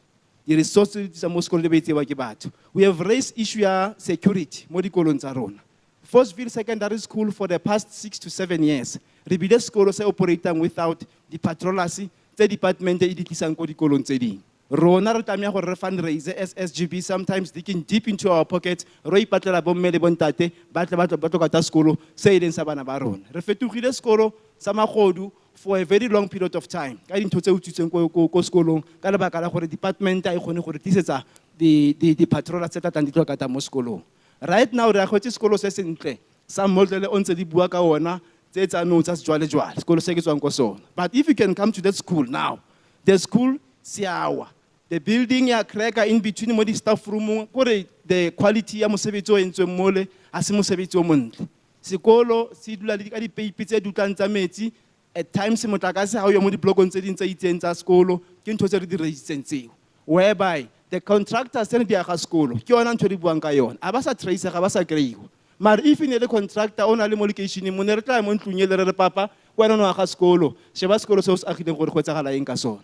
Di resources di tisa mo sekolong di be di tseiwa ke batho. We have raised issue ya security mo dikolong tsa rona. Fochville Secondary School for the past 6 to 7 years, re bile sekolo se operating without the patrolasi tse department e di tlisang ko dikolong tse ding. Rona re tlameya gore re fundraise as SGB, sometimes digging deep into our pockets, ro ipatlela bomme le bontate ba tlo ka sekolo se e leng sa bana ba rona. Re fetogile sekolo sa magodu for a very long period of time. Ka dintho tse utswitseng ko sekolong ka lebaka la gore department a e gone gore tlisetsa di-patroller tse tlatlang di tlo kata mo sekolong. Right now re a gotse sekolo se sentle sa modele o ntse di bua ka ona tse tsa nou tsa sejwalejwale sekolo se ke tswang ko sona. But if you can come to that school now, the school siawa, the building ya cracker in between mo di staff room kore the quality ya mosebetsi o entsweng mole a se mosebetsi o montle. Sekolo se dula le ka dipeipi tse dutlang tsa metsi, at times motlakase ha o yo mo diblokong tse ding tse itseng tsa sekolo ke ntho tse re di reisitseng tseo, whereby the contractors tse di aga sekolo ke yona ntho di buang ka yona a ba sa tracer ga ba sa kreiwa. Mara if ne le contractor o na le mo locationeng mo ne re tla mo ntlung le re papa wena no aga sekolo sheba sekolo se o se agileng gore go tsagala eng ka sona.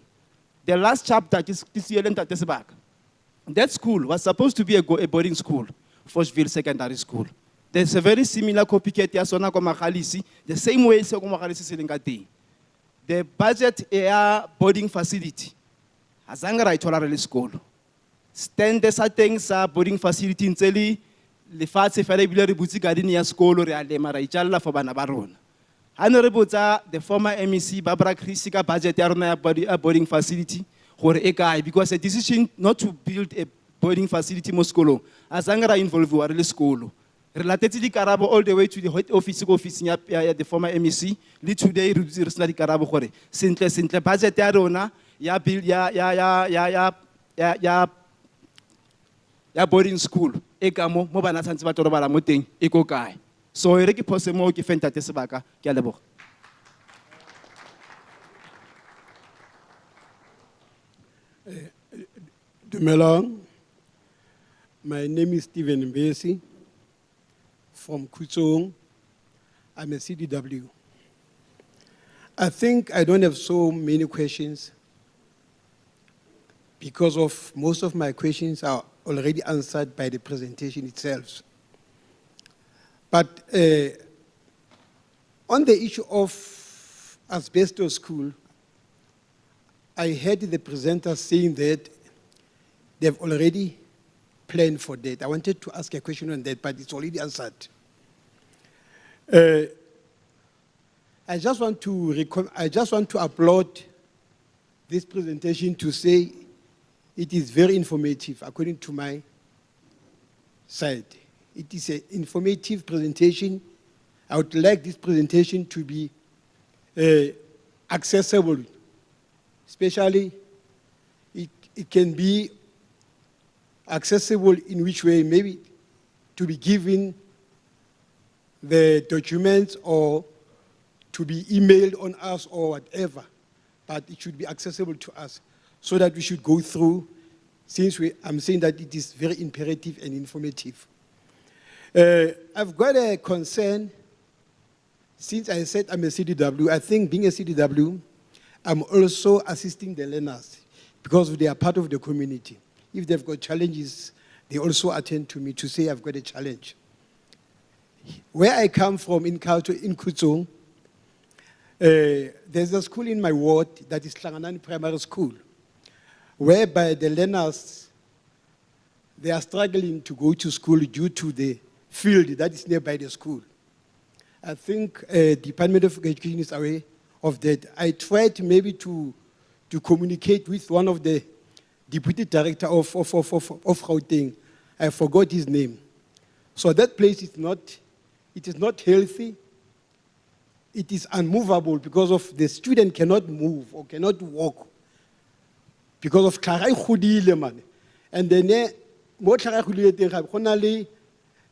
The last chapter ke siele ntate sebaka. That school was supposed to be a boarding school, Foshville Secondary School. There's a very similar copycat ya sona ko Magalisi, the same way se ko Magalisi se leng ka teng. The budget ya boarding facility azanga ra ithola re le sekolo. Stand sa teng sa boarding facility ntse le fatshe fela ebile re butse garden ya sekolo re a lema ra itjalla for bana ba rona. Ha ne re botsa the former MEC Barbara Chris ka budget ya rona ya boarding facility gore e kae, because a decision not to build a boarding facility mo sekolong azanga ra involve wa re le sekolo. Re latetse dikarabo all the way to the head office go officing ya the former MEC le today re sena dikarabo gore sentle budget ya rona ya build ya boarding school e ka mo bana tshantse ba tlo robala mo teng e ko kae. So re ke phose mo ke fenta te sebaka ke a leboga. Dumelang. My name is Stephen Mbesi from Kutsong. I'm a CDW. I think I don't have so many questions because of most of my questions are already answered by the presentation itself. But on the issue of asbestos school, I heard the presenter saying that they've already planned for that. I wanted to ask a question on that, but it's already answered. I just want to applaud this presentation to say it is very informative according to my side. It is an informative presentation. I would like this presentation to be accessible, especially it can be accessible in which way, maybe to be given the documents or to be emailed on us or whatever, but it should be accessible to us so that we should go through, since I'm saying that it is very imperative and informative. I've got a concern, since I said I'm a CDW, I think being a CDW, I'm also assisting the learners because they are part of the community. If they've got challenges, they also attend to me to say I've got a challenge. Where I come from in Kutsong, there's a school in my ward that is Hlanganani Primary School, whereby the learners, they are struggling to go to school due to the field that is nearby the school. I think Department of Education is aware of that. I tried maybe to communicate with one of the deputy director of Gauteng. I forgot his name. So that place is not healthy. It is unmovable because of the student cannot move or cannot walk because of Karai man. And then there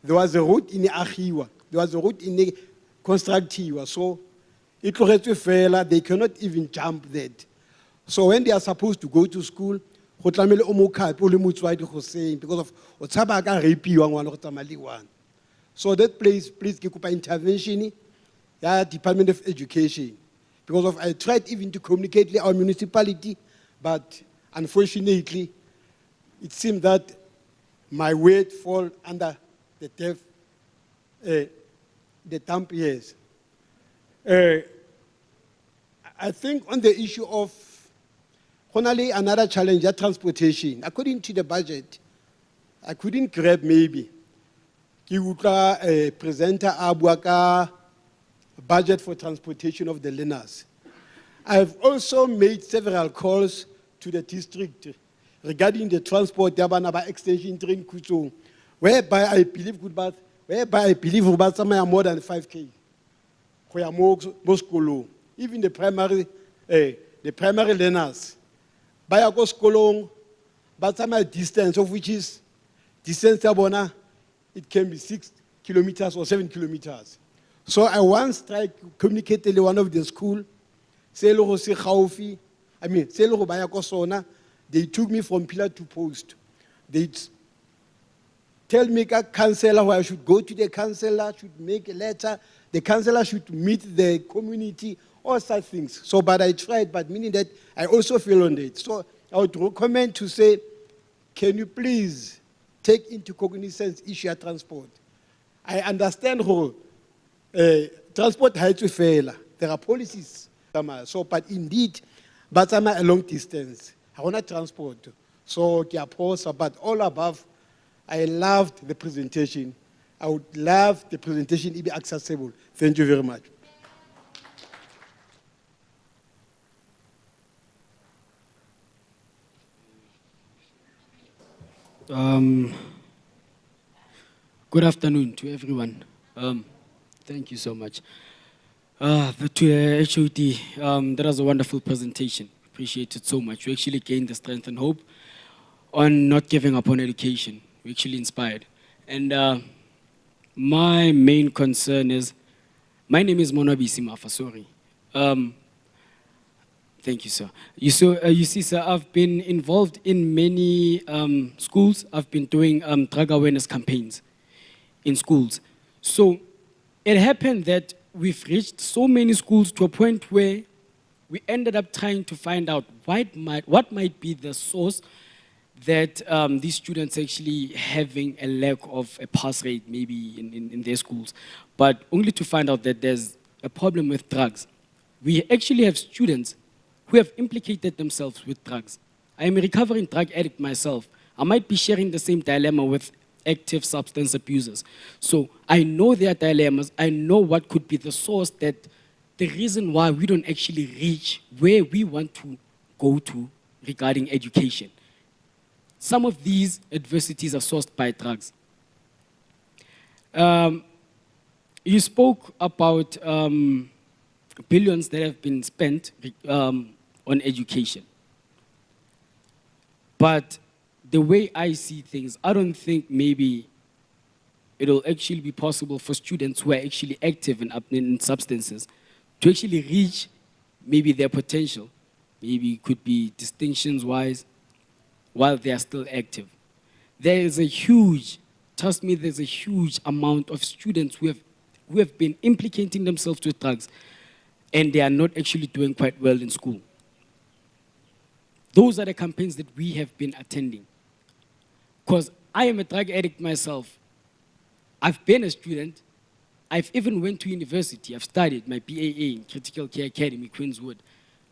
was a road in Achiwa. There was a road in Constructiva. So it fella, they cannot even jump that. So when they are supposed to go to school, because of so that place, please give intervention, Department of Education. Because of I tried even to communicate with our municipality, but unfortunately, it seems that my weight fall under the thumb years. I think on the issue of finally another challenge, transportation. According to the budget, I couldn't grab maybe. Ki presenter abuaka budget for transportation of the learners. I've also made several calls to the district regarding the transport, yabana ba extension train Kutso, whereby I believe about some are more than 5K. Even the primary learners, by a go school, but some distance of which is distance tabona, it can be 6 kilometers or 7 kilometers. So I once tried to communicate to one of the school, say lo se khaufi, I mean, say lo baya ko sona, they took me from pillar to post. They tell me a counselor where I should go to the counselor, should make a letter, the counselor should meet the community, all such things. So, but I tried, but meaning that I also feel on it. So I would recommend to say, can you please take into cognizance issue of transport? I understand how transport has to fail. There are policies. So, but indeed, but I'm a long distance. I want to transport. So, but all above, I loved the presentation. I would love the presentation to be accessible. Thank you very much. Good afternoon to everyone. Thank you so much. To HOD, that was a wonderful presentation. Appreciate it so much. We actually gained the strength and hope on not giving up on education. We actually inspired. And my main concern is, my name is Monabisi Mafa, sorry. Thank you, sir. You see, sir, I've been involved in many schools. I've been doing drug awareness campaigns in schools. So it happened that we've reached so many schools to a point where we ended up trying to find out what might be the source that these students actually having a lack of a pass rate maybe in their schools, but only to find out that there's a problem with drugs. We actually have students who have implicated themselves with drugs. I am a recovering drug addict myself. I might be sharing the same dilemma with active substance abusers. So I know their dilemmas. I know what could be the source, that the reason why we don't actually reach where we want to go to regarding education. Some of these adversities are sourced by drugs. You spoke about billions that have been spent on education. But the way I see things, I don't think maybe it'll actually be possible for students who are actually active in substances to actually reach maybe their potential. Maybe it could be distinctions-wise while they are still active. There is a huge, trust me, there's a huge amount of students who have been implicating themselves with drugs, and they are not actually doing quite well in school. Those are the campaigns that we have been attending. Because I am a drug addict myself. I've been a student. I've even went to university. I've studied my BAA in Critical Care Academy, Queenswood.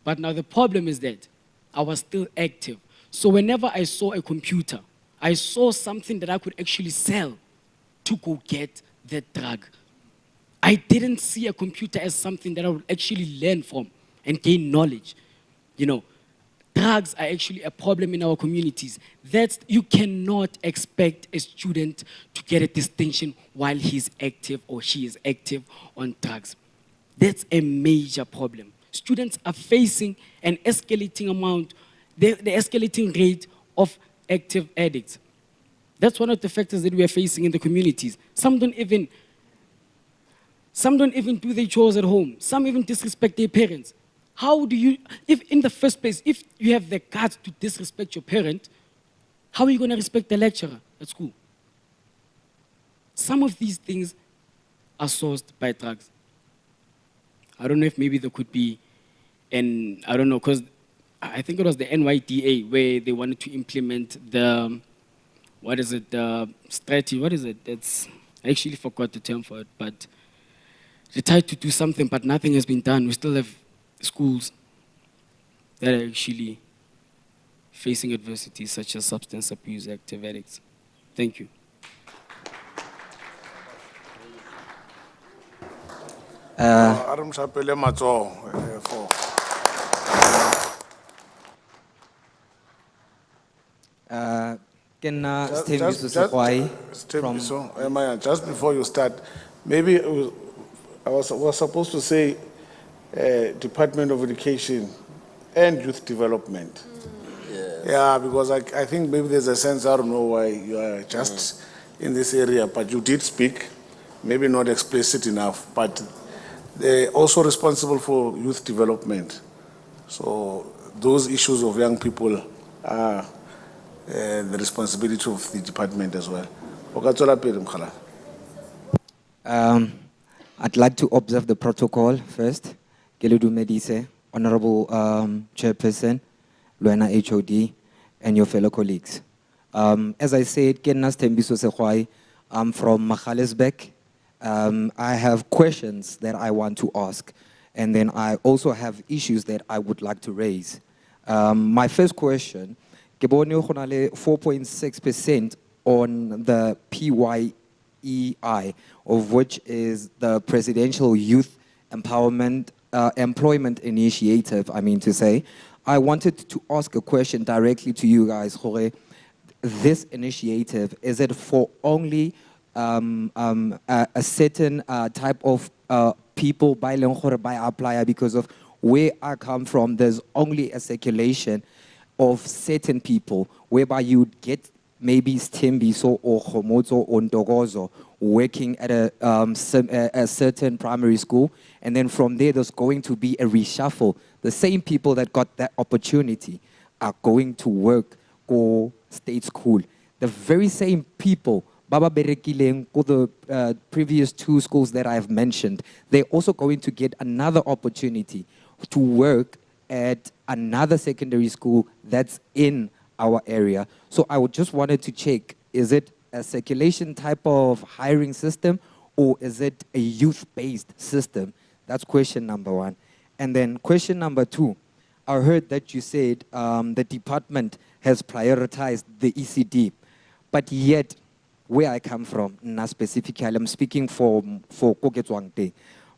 But now the problem is that I was still active. So whenever I saw a computer, I saw something that I could actually sell to go get that drug. I didn't see a computer as something that I would actually learn from and gain knowledge. You know, drugs are actually a problem in our communities. You cannot expect a student to get a distinction while he's active or she is active on drugs. That's a major problem. Students are facing an escalating amount, the escalating rate of active addicts. That's one of the factors that we are facing in the communities. Some don't even do their chores at home. Some even disrespect their parents. How do you, if in the first place, if you have the guts to disrespect your parent, how are you going to respect the lecturer at school? Some of these things are sourced by drugs. I don't know if maybe there could be I don't know, because I think it was the NYDA where they wanted to implement the, strategy, I actually forgot the term for it, but they tried to do something, but nothing has been done. We still have schools that are actually facing adversity such as substance abuse, active addicts. Thank you. Aram Shapele Matso for Just before you start, maybe I was supposed to say Department of Education and Youth Development. Yeah, because I think maybe there's a sense, I don't know why you are just in this area, but you did speak, maybe not explicit enough, but they're also responsible for youth development. So those issues of young people are the responsibility of the department as well. I'd like to observe the protocol first. Medise, Honorable Chairperson, Luena HOD, and your fellow colleagues. As I said, I'm from Magaliesberg. I have questions that I want to ask, and then I also have issues that I would like to raise. My first question, 4.6% on the PYEI, of which is the Presidential Youth Empowerment Employment Initiative, I mean to say. I wanted to ask a question directly to you guys, Jorge. This initiative, is it for only a certain type of people by applier? Because of where I come from, there's only a circulation of certain people, whereby you get maybe Stembiso or Homozo or Ndogozo working at a certain primary school, and then from there there's going to be a reshuffle. The same people that got that opportunity are going to work for state school. The very same people, Baba Berekileng, for the previous two schools that I've mentioned, they're also going to get another opportunity to work at another secondary school that's in our area. So I just wanted to check, is it a circulation type of hiring system, or is it a youth-based system? That's question number one. And then question number two, I heard that you said the department has prioritized the ECD, but yet, where I come from, not specifically, I'm speaking for Koketswangte.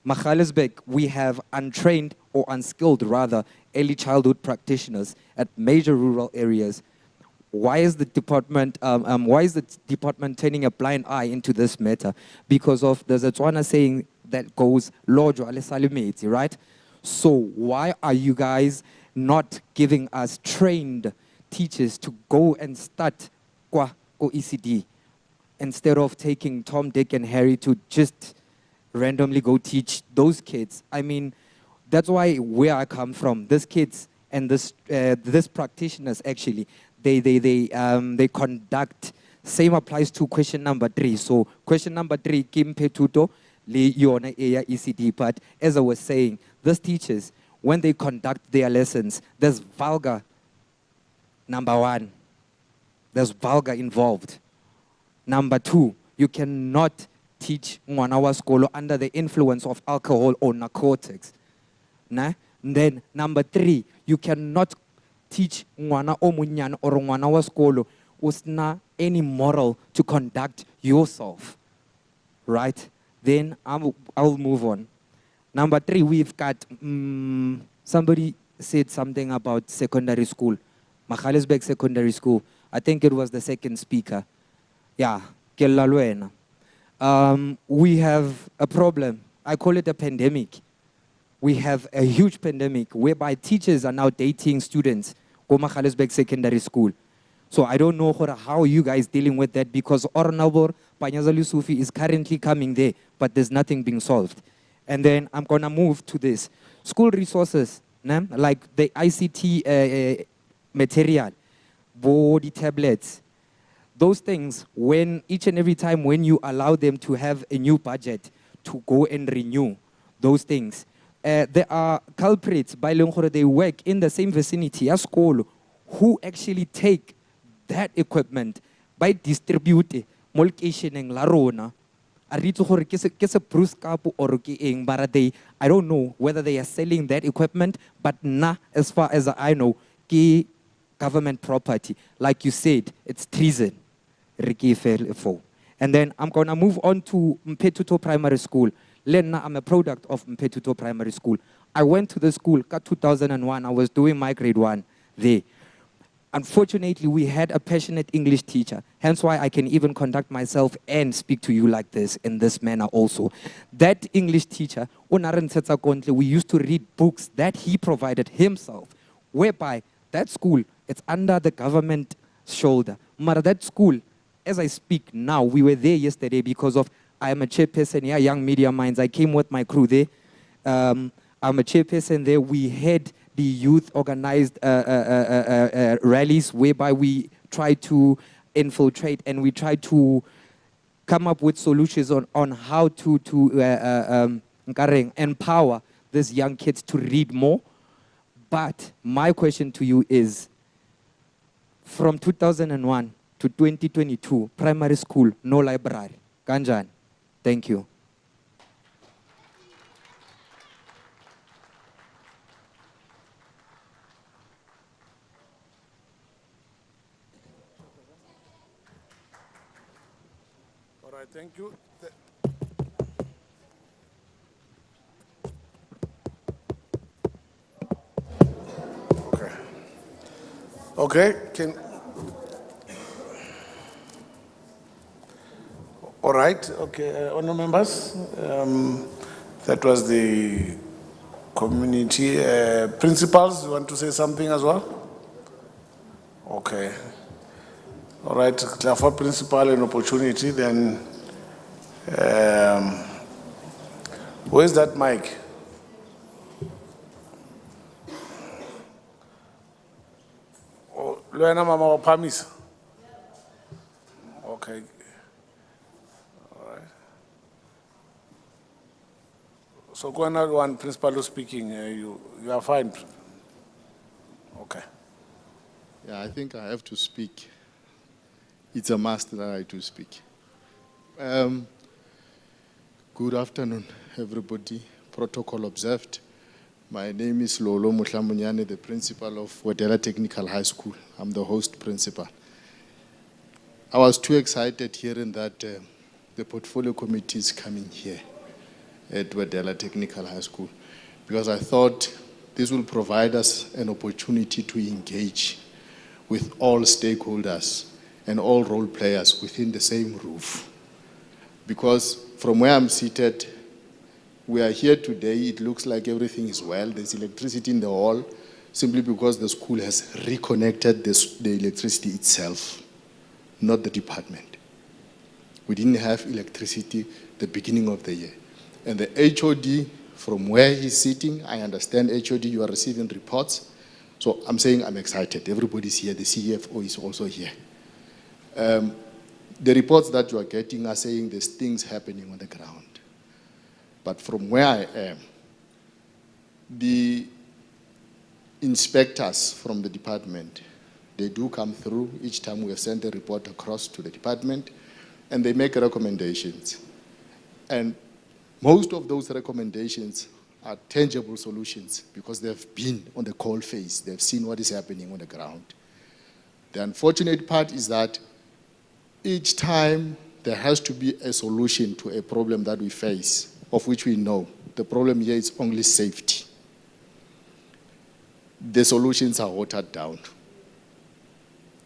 Magaliesberg, we have untrained or unskilled, rather, early childhood practitioners at major rural areas. Why is the department turning a blind eye into this matter? Because of there's a Tswana saying that goes Lojo ale salimeti, right? So why are you guys not giving us trained teachers to go and start kwa ECD instead of taking Tom, Dick, and Harry to just randomly go teach those kids? I mean, that's why where I come from, these kids and this practitioners actually, they conduct. Same applies to question number 3. So question number 3, Kim Petuto, Yona Aya ECD. But as I was saying, these teachers, when they conduct their lessons, there's vulgar. Number 1, there's vulgar involved. Number 2, you cannot teach Mwanawa Skolo under the influence of alcohol or narcotics. Nah? Then number 3, you cannot teach Mwana o Munyana or Mwanawa Skolo usna any moral to conduct yourself. Right? Then I'll move on. Number 3, we've got, somebody said something about secondary school. Magaliesberg Secondary School. I think it was the second speaker. Yeah, we have a problem. I call it a pandemic. We have a huge pandemic whereby teachers are now dating students go Magaliesberg Secondary School. So I don't know how you guys dealing with that, because Ornabor Panyazalu Sufi is currently coming there, but there's nothing being solved. And then I'm gonna move to this. School resources, like the ICT material, body tablets, those things, when each and every time when you allow them to have a new budget to go and renew those things, there are culprits by Longore, they work in the same vicinity as school, who actually take that equipment by distribute molcation la rona. I don't know whether they are selling that equipment, but as far as I know, government property. Like you said, it's treason. And then I'm going to move on to Petuto Primary School. I'm a product of Petuto Primary School. I went to the school in 2001. I was doing my grade 1 there. Unfortunately, we had a passionate English teacher, hence why I can even conduct myself and speak to you like this, in this manner also. That English teacher, we used to read books that he provided himself, whereby that school, it's under the government shoulder. But that school, as I speak now, we were there yesterday because of, I am a chairperson, yeah, Young Media Minds. I came with my crew there. I'm a chairperson there. We had the youth organized rallies whereby we try to infiltrate and we try to come up with solutions on how to empower these young kids to read more. But my question to you is, from 2001 to 2022, primary school, no library. Kanjan, thank you. All right, thank you. Okay. Okay, all right, okay, honour members, that was the community principals. You want to say something as well? Okay. All right, for principal an opportunity, then where's that mic? Oh, Luana Mama wa Pamis. Okay. All right. So go on, one principal who's speaking. You are fine. Okay. Yeah, I think I have to speak. It's a must that I do speak. Good afternoon, everybody. Protocol observed. My name is Lolo Mutlamunyane, the principal of Wedela Technical High School. I'm the host principal. I was too excited hearing that the portfolio committee is coming here at Wedela Technical High School, because I thought this will provide us an opportunity to engage with all stakeholders and all role players within the same roof. Because from where I'm seated, we are here today, it looks like everything is well. There's electricity in the hall, simply because the school has reconnected the electricity itself, not the department. We didn't have electricity the beginning of the year. And the HOD, from where he's sitting, I understand HOD, you are receiving reports. So I'm saying I'm excited. Everybody's here, the CFO is also here. The reports that you are getting are saying there's things happening on the ground. But from where I am, the inspectors from the department, they do come through each time we have sent a report across to the department, and they make recommendations. And most of those recommendations are tangible solutions because they've been on the coal face. They've seen what is happening on the ground. The unfortunate part is that each time there has to be a solution to a problem that we face, of which we know the problem here is only safety. The solutions are watered down.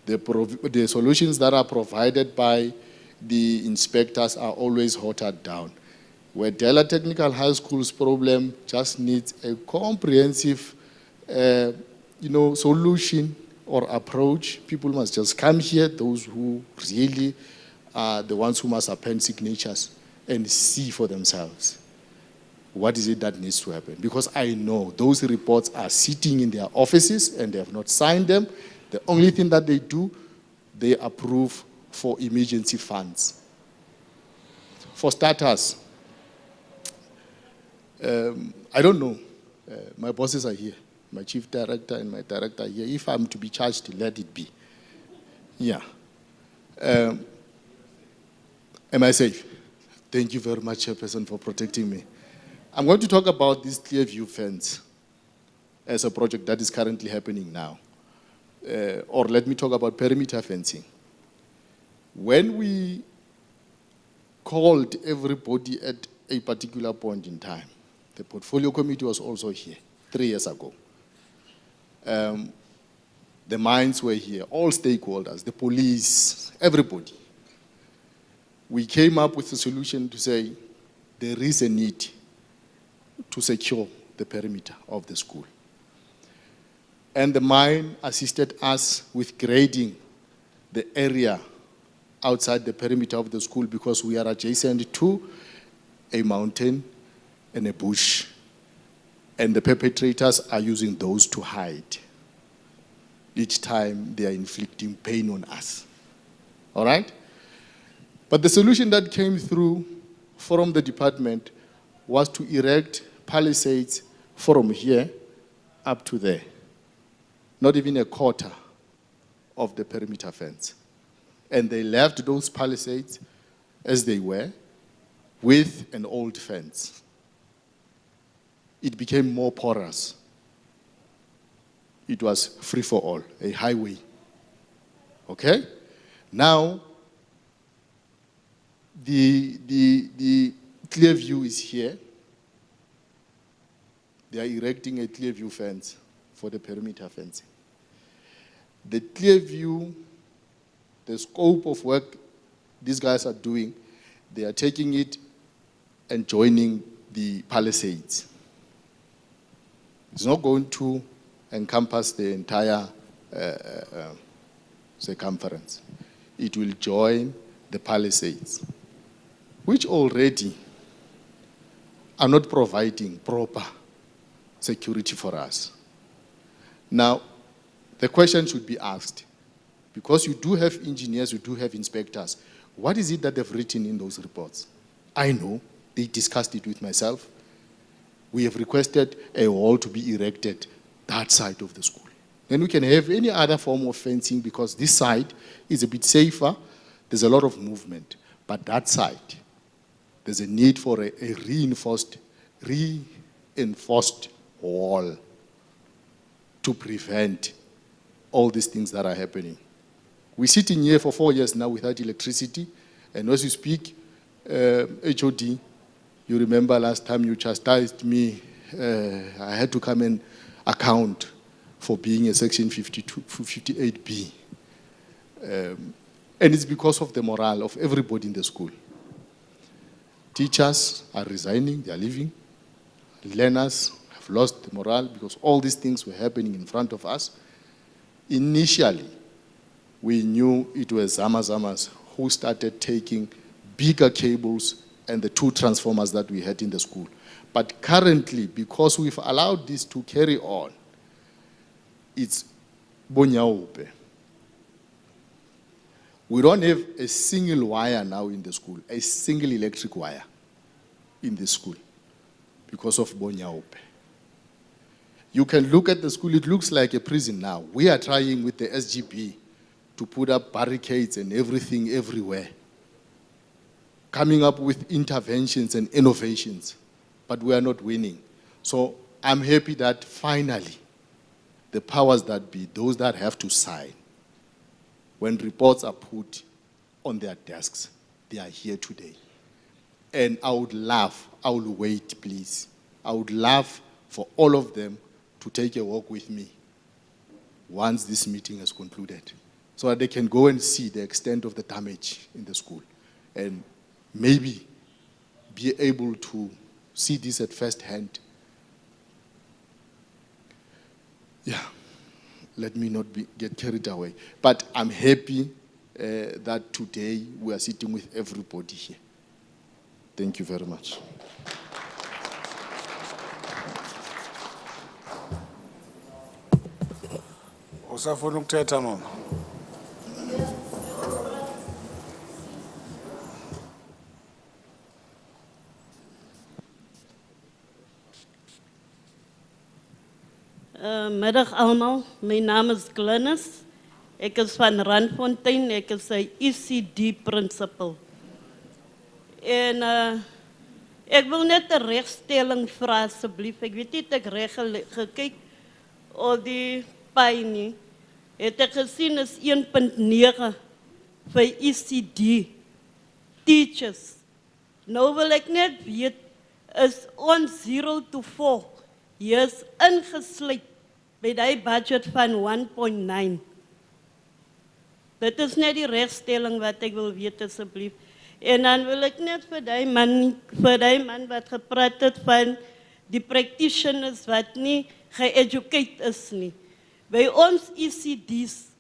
The solutions that are provided by the inspectors are always watered down. Wedela Technical High School's problem just needs a comprehensive solution or approach. People must just come here, those who really are the ones who must append signatures and see for themselves what is it that needs to happen. Because I know those reports are sitting in their offices and they have not signed them. The only thing that they do, they approve for emergency funds. For starters, I don't know. My bosses are here. My chief director and my director are here. If I'm to be charged, let it be. Yeah. Am I safe? Thank you very much, Chairperson, for protecting me. I'm going to talk about this Clearview fence as a project that is currently happening now. Or let me talk about perimeter fencing. When we called everybody at a particular point in time, the portfolio committee was also here 3 years ago. The mines were here, all stakeholders, the police, everybody. We came up with a solution to say there is a need to secure the perimeter of the school. And the mine assisted us with grading the area outside the perimeter of the school because we are adjacent to a mountain and a bush. And the perpetrators are using those to hide. Each time they are inflicting pain on us. All right? But the solution that came through from the department was to erect palisades from here up to there. Not even a quarter of the perimeter fence. And they left those palisades as they were with an old fence. It became more porous. It was free for all, a highway. Okay? Now, the clear view is here. They are erecting a clear view fence for the perimeter fencing. The clear view, the scope of work these guys are doing, they are taking it and joining the palisades. It's not going to encompass the entire circumference. It will join the palisades, which already are not providing proper security for us. Now, the question should be asked, because you do have engineers, you do have inspectors, what is it that they've written in those reports? I know, they discussed it with myself. We have requested a wall to be erected that side of the school. Then we can have any other form of fencing because this side is a bit safer. There's a lot of movement. But that side, there's a need for a reinforced wall to prevent all these things that are happening. We're sitting here for 4 years now without electricity. And as you speak, HOD, you remember last time you chastised me, I had to come and account for being a Section 58B. And it's because of the morale of everybody in the school. Teachers are resigning, they are leaving. Learners have lost the morale because all these things were happening in front of us. Initially, we knew it was Zamazamas who started taking bigger cables and the 2 transformers that we had in the school. But currently, because we've allowed this to carry on, it's Bonyaope. We don't have a single wire now in the school, a single electric wire in the school because of Bonyaope. You can look at the school, it looks like a prison now. We are trying with the SGB to put up barricades and everything everywhere, coming up with interventions and innovations, but we are not winning. So I'm happy that finally, the powers that be, those that have to sign, when reports are put on their desks, they are here today. And I will wait, please. I would love for all of them to take a walk with me once this meeting has concluded, so that they can go and see the extent of the damage in the school and maybe be able to see this at first hand. Yeah, let me not get carried away. But I'm happy that today we are sitting with everybody here. Thank you very much. Usafuna ukuthetha mama? Middag allemaal, mijn naam is Glennis. Ik is van Randfontein, ik is een ECD principal. En ik wil net een rechtstelling vragen, alsjeblieft. Ik weet niet, ik recht gekeken op die pijn nie. Het ek gezien is 1.9 voor ECD teachers. Nou wil ik net weet, is ons 0 to 4 years ingesluit by by die budget van 1.9. Dit is net die regstelling wat ek wil weet asseblief. En dan wil ek net vir die man wat gepraat het van die practitioners wat nie ge-educate is nie. By ons ECD's,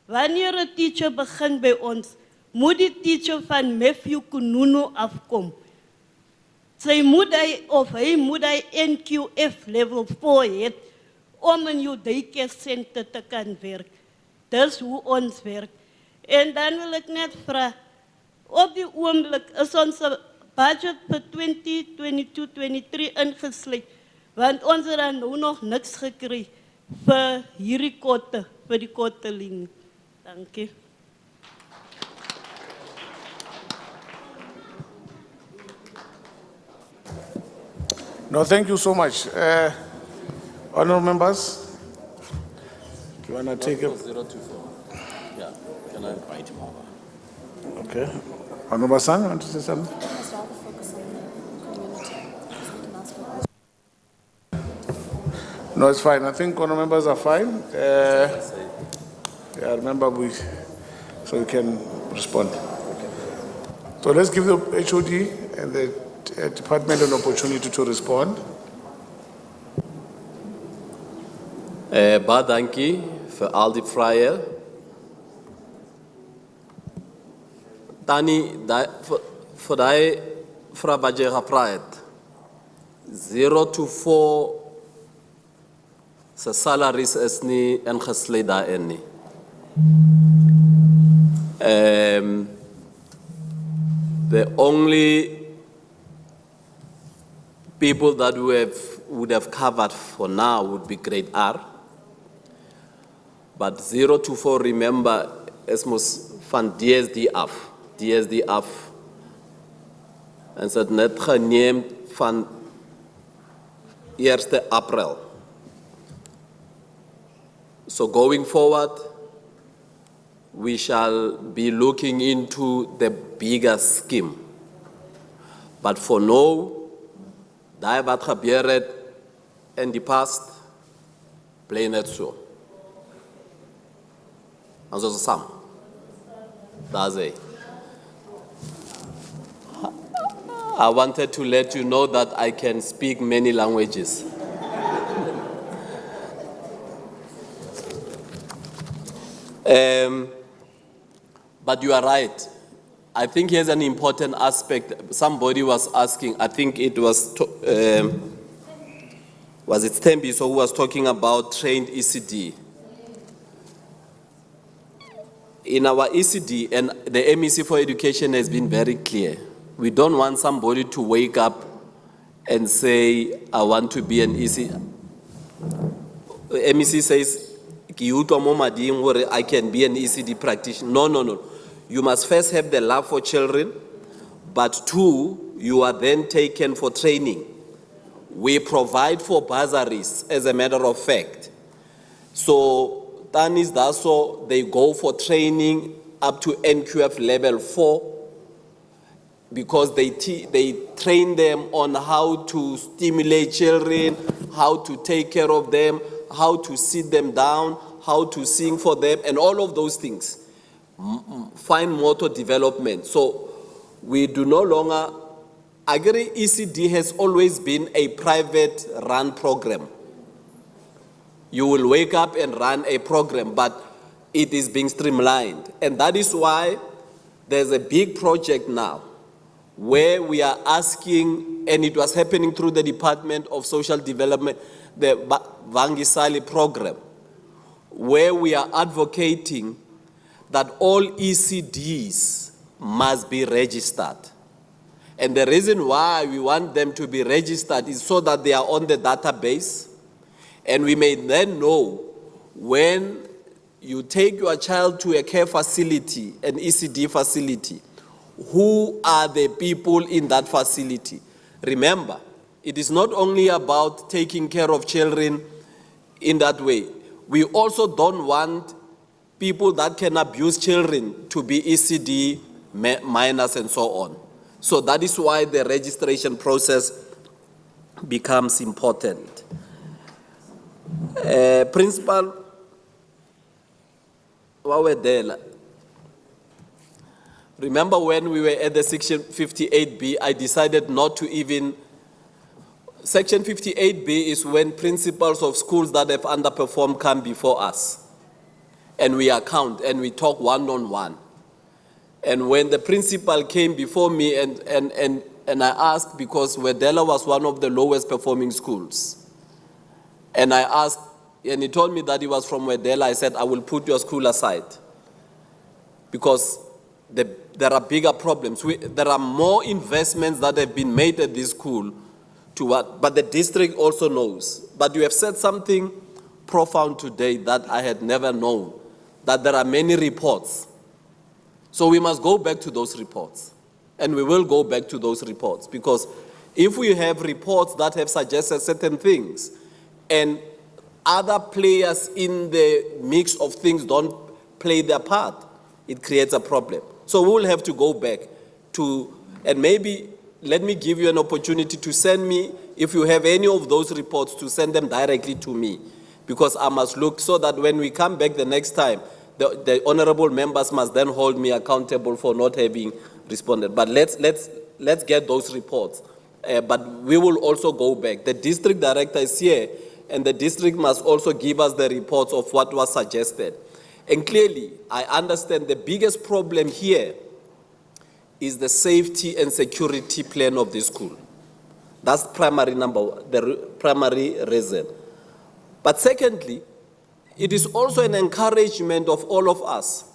wanneer 'n teacher begin by ons, moet die teacher van Matthew Kununu afkom. Sy moet hy moet hy NQF level 4 het om in jou daycare center te kan werk. Dis hoe ons werk. En dan wil ek net vra, op die oomblik is ons budget vir 2022-23 ingesluit, want ons het dan nou nog niks gekry vir hierdie kotte, vir die kottelinie. Dankie. No, thank you so much. Honourable members, do you want to take it? 024. Yeah, can I invite him over? Okay. Honourable Sang, you want to say something? No, it's fine. I think honourable members are fine. Yeah, remember so you can respond. So let's give the HOD and the department an opportunity to respond. Baie dankie vir al die vrye. Tannie, vir die vrou wat jy gevra het, 0 to 4 se salaries is nie ingesluit daarin nie. The only people that would have covered for now would be grade R. But 0 to 4, remember, is mos van DSD af. En ze het net geneem van 1 April. So going forward, we shall be looking into the bigger scheme. But for now, daai wat gebeur het in die past, bly net so. Ons is saam. That's it. I wanted to let you know that I can speak many languages. But you are right. I think here's an important aspect. Somebody was asking, I think it was it Stembiso who was talking about trained ECD. In our ECD, and the MEC for Education has been very clear, we don't want somebody to wake up and say, I want to be an ECD. MEC says, I can be an ECD practitioner. No. You must first have the love for children, but 2, you are then taken for training. We provide for bursaries, as a matter of fact. So, Tanis Daso, they go for training up to NQF level 4 because they train them on how to stimulate children, how to take care of them, how to sit them down, how to sing for them, and all of those things. Fine motor development. So we do no longer agree. ECD has always been a private run program. You will wake up and run a program, but it is being streamlined. And that is why there's a big project now where we are asking, and it was happening through the Department of Social Development, the Vangisali program, where we are advocating that all ECDs must be registered. And the reason why we want them to be registered is so that they are on the database, and we may then know when you take your child to a care facility, an ECD facility, who are the people in that facility. Remember, it is not only about taking care of children in that way. We also don't want people that can abuse children to be ECD minors and so on. So that is why the registration process becomes important. Principal Wedela, remember when we were at the section 58B, I decided not to even. Section 58B is when principals of schools that have underperformed come before us. And we account and we talk one-on-one. And when the principal came before me and I asked, because Wedela was one of the lowest performing schools. And I asked, and he told me that he was from Wedela. I said, I will put your school aside. Because there are bigger problems. There are more investments that have been made at this school to what, but the district also knows. But you have said something profound today that I had never known, that there are many reports. So we must go back to those reports. And we will go back to those reports, because if we have reports that have suggested certain things and other players in the mix of things don't play their part, it creates a problem. So we will have to go back to, and maybe let me give you an opportunity to send me, if you have any of those reports, to send them directly to me, because I must look so that when we come back the next time, the honorable members must then hold me accountable for not having responded. But let's get those reports. But we will also go back. The district director is here, and the district must also give us the reports of what was suggested. And clearly, I understand the biggest problem here is the safety and security plan of the school. That's primary number one, the primary reason. But secondly, it is also an encouragement of all of us.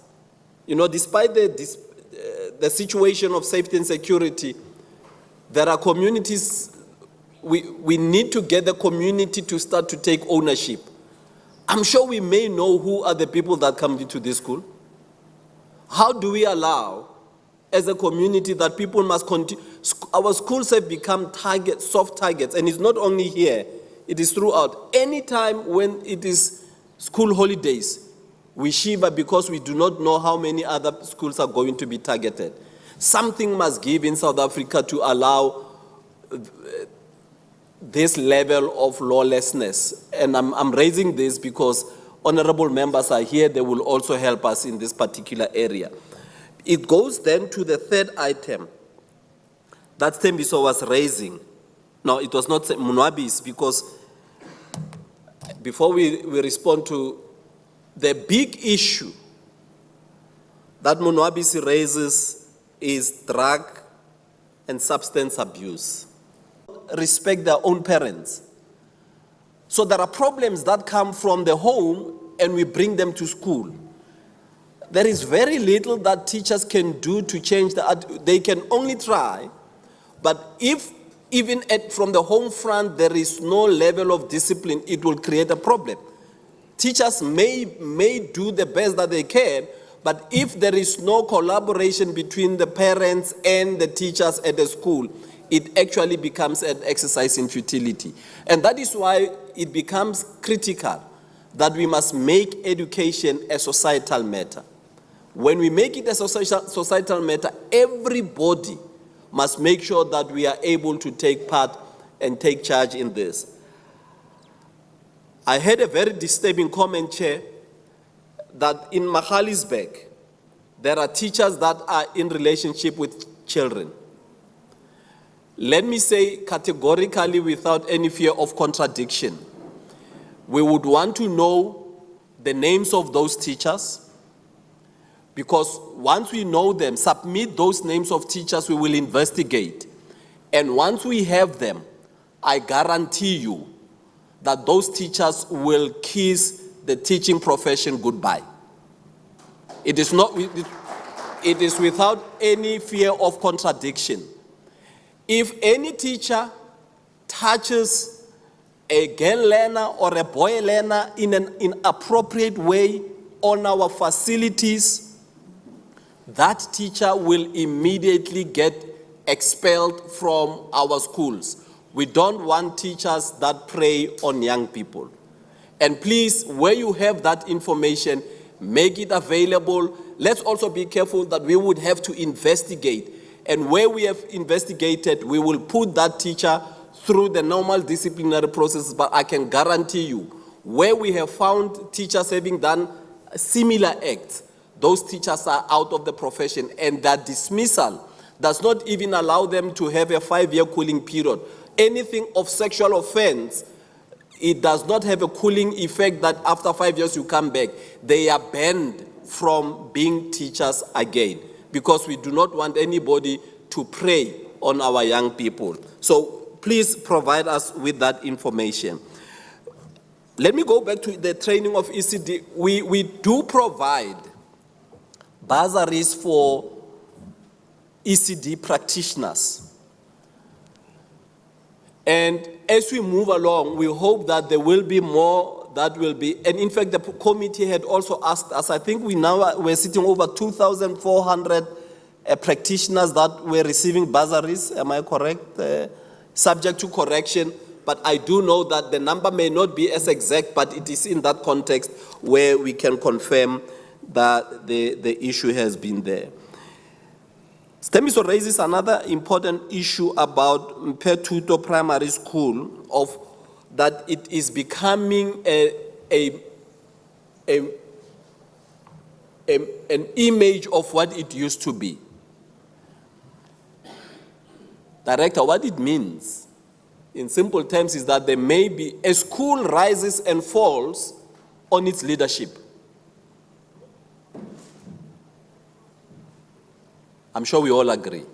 You know, despite the situation of safety and security, there are communities, we need to get the community to start to take ownership. I'm sure we may know who are the people that come into this school. How do we allow, as a community, that people must continue? Our schools have become targets, soft targets, and it's not only here, it is throughout. Anytime when it is school holidays, we shiver because we do not know how many other schools are going to be targeted. Something must give in South Africa to allow this level of lawlessness. And I'm raising this because honorable members are here. They will also help us in this particular area. It goes then to the third item that Thembiso was raising. No, it was not Munwabis, because before we respond to the big issue that Munwabisi raises is drug and substance abuse. Respect their own parents. So there are problems that come from the home and we bring them to school. There is very little that teachers can do to change they can only try, but if even from the home front there is no level of discipline, it will create a problem. Teachers may do the best that they can, but if there is no collaboration between the parents and the teachers at the school, it actually becomes an exercise in futility. And that is why it becomes critical that we must make education a societal matter. When we make it a societal matter, everybody must make sure that we are able to take part and take charge in this. I had a very disturbing comment, Chair, that in Magaliesburg, there are teachers that are in relationship with children. Let me say categorically, without any fear of contradiction, we would want to know the names of those teachers, because once we know them, submit those names of teachers, we will investigate. And once we have them, I guarantee you that those teachers will kiss the teaching profession goodbye. It is without any fear of contradiction. If any teacher touches a girl learner or a boy learner in an inappropriate way on our facilities, that teacher will immediately get expelled from our schools. We don't want teachers that prey on young people. And please, where you have that information, make it available. Let's also be careful that we would have to investigate. And where we have investigated, we will put that teacher through the normal disciplinary process. But I can guarantee you, Where we have found teachers having done similar acts, those teachers are out of the profession, and that dismissal does not even allow them to have a 5-year cooling period. Anything of sexual offense, it does not have a cooling effect that after 5 years you come back. They are banned from being teachers again, because we do not want anybody to prey on our young people. So please provide us with that information. Let me go back to the training of ECD. We do provide bursaries for ECD practitioners. And as we move along, we hope that there will be more that will be, and in fact, the committee had also asked us, I think we're sitting over 2,400 practitioners that were receiving bursaries, am I correct? Subject to correction, but I do know that the number may not be as exact, but it is in that context where we can confirm that the issue has been there. Stemiso raises another important issue about Petuto Primary School, of that it is becoming an image of what it used to be. Director, what it means, in simple terms, is that there may be a school rises and falls on its leadership. I'm sure we all agree.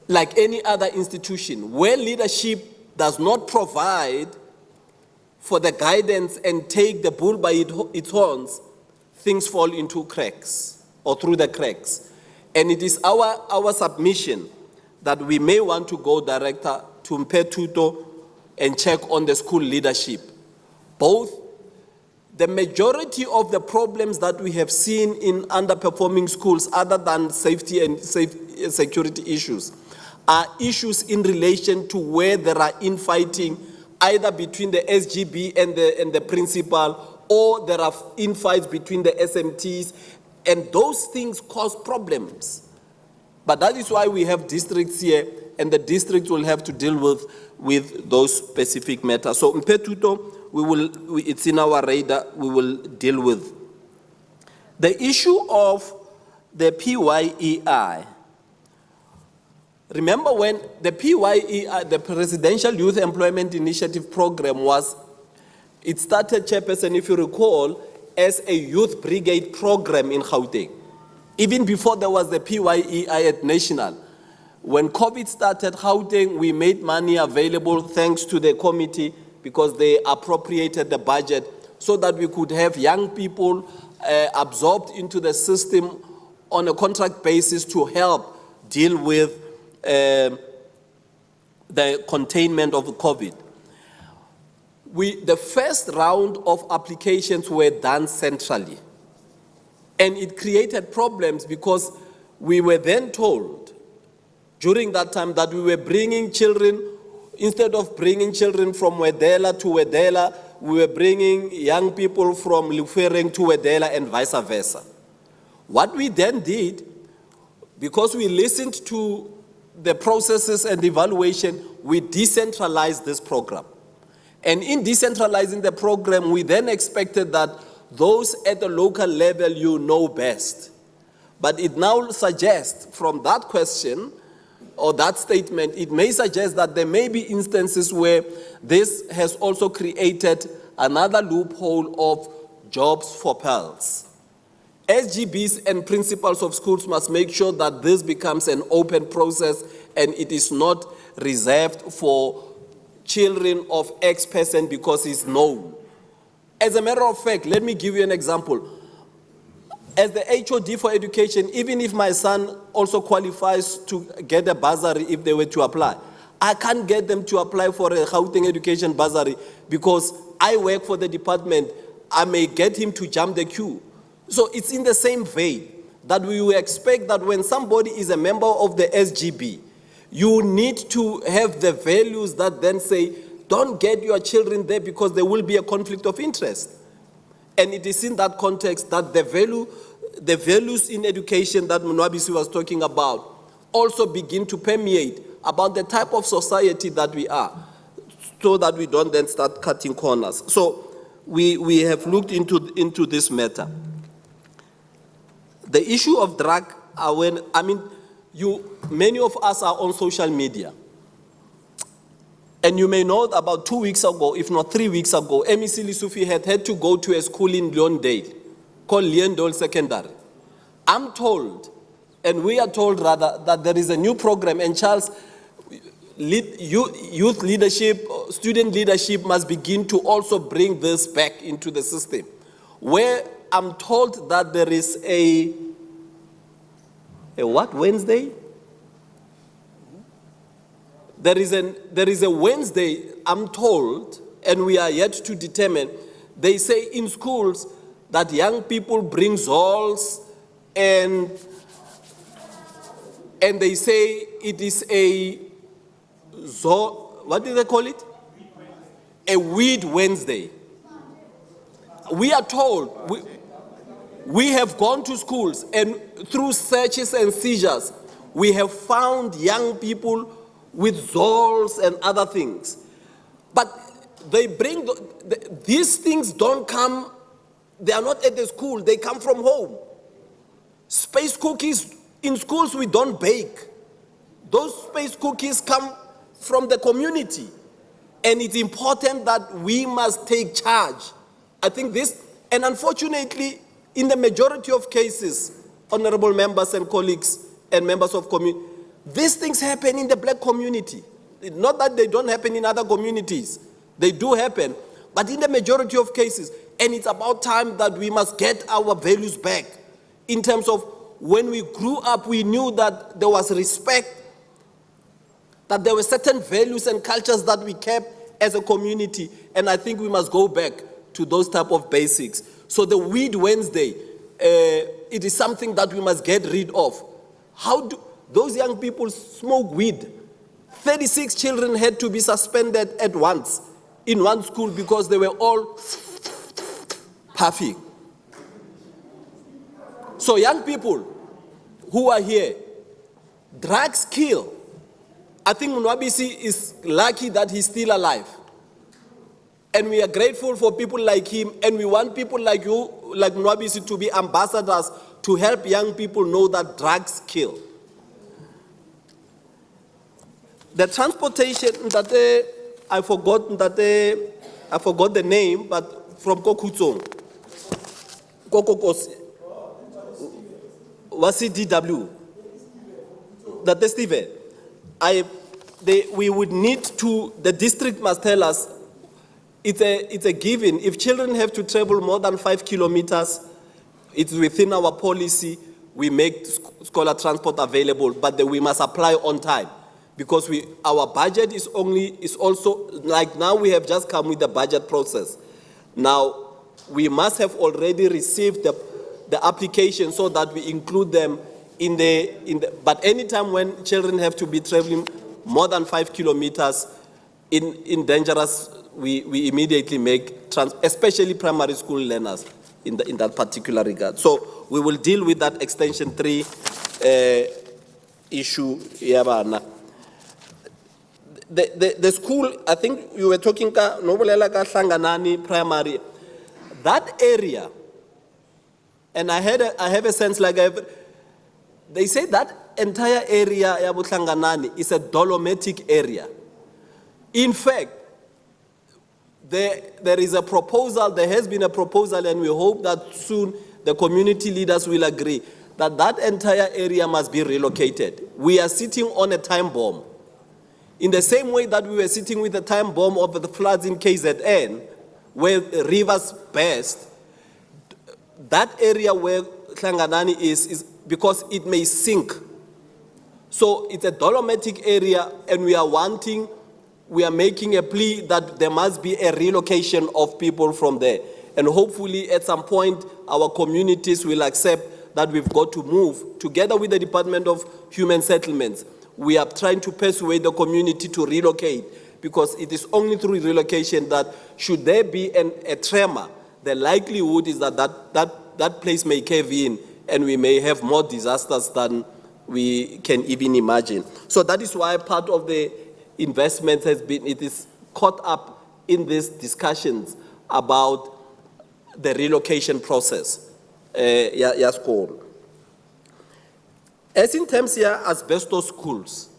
Like any other institution, where leadership does not provide for the guidance and take the bull by its horns, things fall into cracks or through the cracks. And it is our submission that we may want to go, Director, to Petuto and check on the school leadership. Both the majority of the problems that we have seen in underperforming schools, other than safety and security issues, are issues in relation to where there are infighting, either between the SGB and the principal, or there are infights between the SMTs, and those things cause problems. But that is why we have districts here, and the district will have to deal with those specific matters. So in Petuto, it's in our radar, we will deal with. The issue of the PYEI. Remember when the PYEI, the Presidential Youth Employment Initiative Program, it started, Chairperson, if you recall, as a youth brigade program in Gauteng. Even before there was the PYEI at national. When COVID started, Gauteng, we made money available thanks to the committee, because they appropriated the budget so that we could have young people absorbed into the system on a contract basis to help deal with the containment of COVID. The first round of applications were done centrally. And it created problems because we were then told during that time that we were bringing children, instead of bringing children from Wedela to Wedela, we were bringing young people from Lufereng to Wedela and vice versa. What we then did, because we listened to the processes and evaluation, we decentralized this program. And in decentralizing the program, we then expected that those at the local level, you know best. But it now suggests from that question or that statement, it may suggest that there may be instances where this has also created another loophole of jobs for pearls. SGBs and principals of schools must make sure that this becomes an open process and it is not reserved for children of X person because he's known. As a matter of fact, let me give you an example. As the HOD for education, even if my son also qualifies to get a bursary if they were to apply, I can't get them to apply for a Gauteng education bursary because I work for the department. I may get him to jump the queue. So it's in the same vein that we will expect that when somebody is a member of the SGB, you need to have the values that then say, don't get your children there because there will be a conflict of interest. And it is in that context that the values in education that Munwabisi was talking about also begin to permeate about the type of society that we are. so that we don't then start cutting corners. So we have looked into this matter. The issue of drug awareness, I mean, many of us are on social media. And you may know that about 2 weeks ago, if not 3 weeks ago, MEC Lisufi had to go to a school in Leondale called Leondale Secondary. I'm told, and we are told rather, that there is a new program, and Charles, youth leadership, student leadership must begin to also bring this back into the system, where I'm told that there is a what, Wednesday? There is a Wednesday, I'm told, and we are yet to determine. They say in schools that young people bring Zols, and they say it is a what do they call it? A Weed Wednesday. We are told, we have gone to schools, and through searches and seizures, we have found young people with Zols and other things. But they bring, these things don't come, they are not at the school, they come from home. Space cookies, in schools we don't bake. Those space cookies come from the community. And it's important that we must take charge. I think this, and unfortunately, in the majority of cases, honorable members and colleagues and members of community, these things happen in the black community. Not that they don't happen in other communities. They do happen, but in the majority of cases, and it's about time that we must get our values back. In terms of when we grew up, we knew that there was respect, that there were certain values and cultures that we kept as a community, and I think we must go back to those type of basics. So the Weed Wednesday, it is something that we must get rid of. How do those young people smoke weed? 36 children had to be suspended at once in one school because they were all puffing. So young people who are here, drugs kill. I think Nwabisi is lucky that he's still alive. And we are grateful for people like him, and we want people like you, like Nwabisi, to be ambassadors to help young people know that drugs kill. The transportation that I forgot the name, but from Kokutsong, Kokokos, was it DW? That the Stephen, we would need to, the district must tell us, it's a given. If children have to travel more than 5 kilometers, it's within our policy, we make scholar transport available, but we must apply on time. Because our budget is also, like now we have just come with the budget process. Now, we must have already received the application so that we include them but anytime when children have to be traveling more than 5 kilometers in dangerous, we immediately make, especially primary school learners in that particular regard. So we will deal with that extension 3 issue. The school, I think you were talking Nobulela Hlanganani primary, that area, and I have a sense like they say that entire area ya Hlanganani is a dolomitic area. In fact, there is a proposal, there has been a proposal, and we hope that soon the community leaders will agree that that entire area must be relocated. We are sitting on a time bomb. In the same way that we were sitting with the time bomb of the floods in KZN, where rivers burst, that area where Hlanganani is because it may sink. So it's a dolomitic area, and we are making a plea that there must be a relocation of people from there. And hopefully at some point, our communities will accept that we've got to move. Together with the Department of Human Settlements, we are trying to persuade the community to relocate, because it is only through relocation that, should there be a tremor, the likelihood is that place may cave in, and we may have more disasters than we can even imagine. So that is why part of the investment has been, it is caught up in these discussions about the relocation process. Yes, school. As in terms here, asbestos schools,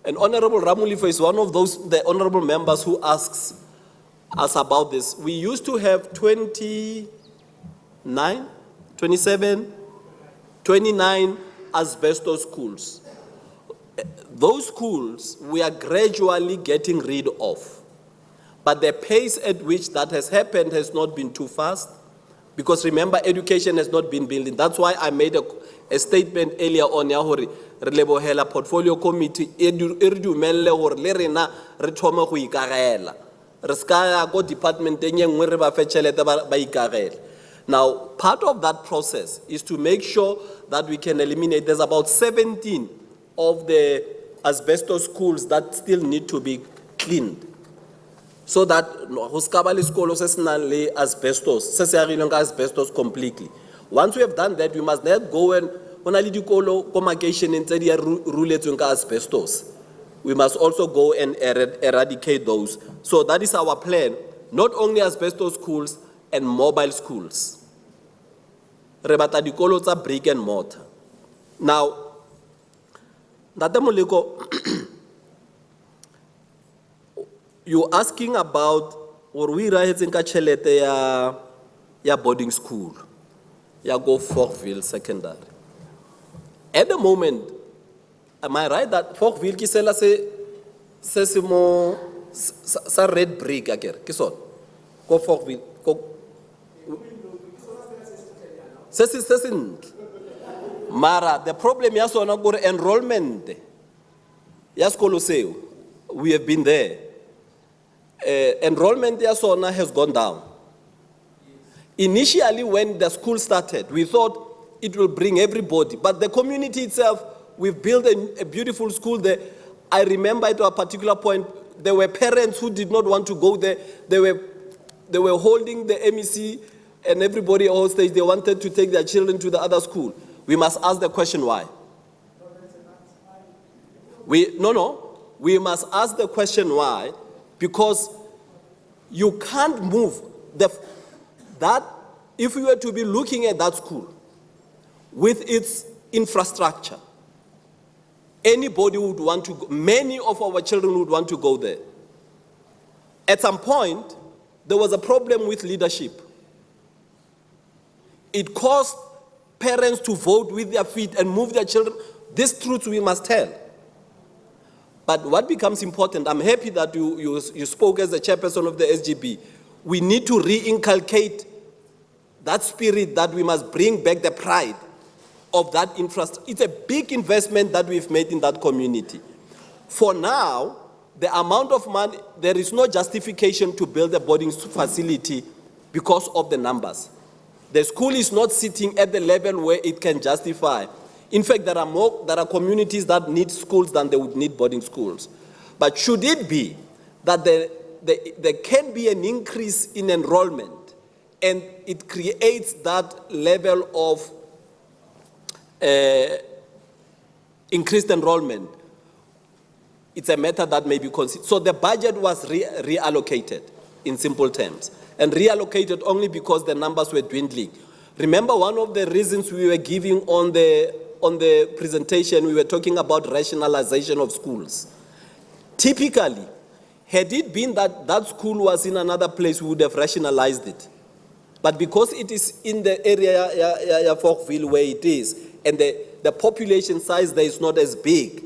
and Honorable Ramulifo is one of the honorable members who asks us about this. We used to have 29 asbestos schools. Those schools we are gradually getting rid of. But the pace at which that has happened has not been too fast, because remember, education has not been building. That's why I made a statement earlier on, Relebohela Portfolio Committee, Erdumelle or Lerena, Retoma Huikarela. Reskaya go department by. Now, part of that process is to make sure that we can eliminate, there's about 17 of the asbestos schools that still need to be cleaned. So that asbestos completely. Once we have done that, we must then go and asbestos. We must also go and eradicate those. So that is our plan, not only asbestos schools and mobile schools. Rebata dikolo tsa brick and mortar. Now, Ntate Moleko, you're asking about or we write in Kachelete ya boarding school. Ya go Forkville Secondary. At the moment, am I right that Forkville kisela se mo sa red brick aker kison go Forkville go se Mara, the problem is on enrollment. Yes, Coloseo, we have been there. Enrollment has gone down. Initially, when the school started, we thought it will bring everybody, but the community itself, we've built a beautiful school there. I remember at a particular point, there were parents who did not want to go there. They were holding the MEC and everybody all stage. They wanted to take their children to the other school. We must ask the question why. We must ask the question why, because you can't move that if we were to be looking at that school with its infrastructure, anybody would want to go, many of our children would want to go there. At some point, there was a problem with leadership. It caused parents to vote with their feet and move their children. This truth we must tell. But what becomes important, I'm happy that you spoke as the chairperson of the SGB. We need to re-inculcate that spirit that we must bring back the pride of that infrastructure. It's a big investment that we've made in that community. For now, the amount of money, there is no justification to build a boarding facility because of the numbers. The school is not sitting at the level where it can justify. In fact, there are communities that need schools than they would need boarding schools. But should it be that there can be an increase in enrollment and it creates that level of increased enrollment, it's a matter that may be considered. So the budget was reallocated in simple terms, and reallocated only because the numbers were dwindling. Remember, one of the reasons we were giving on the presentation, we were talking about rationalization of schools. Typically, had it been that that school was in another place, we would have rationalized it. But because it is in the area, Forkville, where it is, and the population size there is not as big,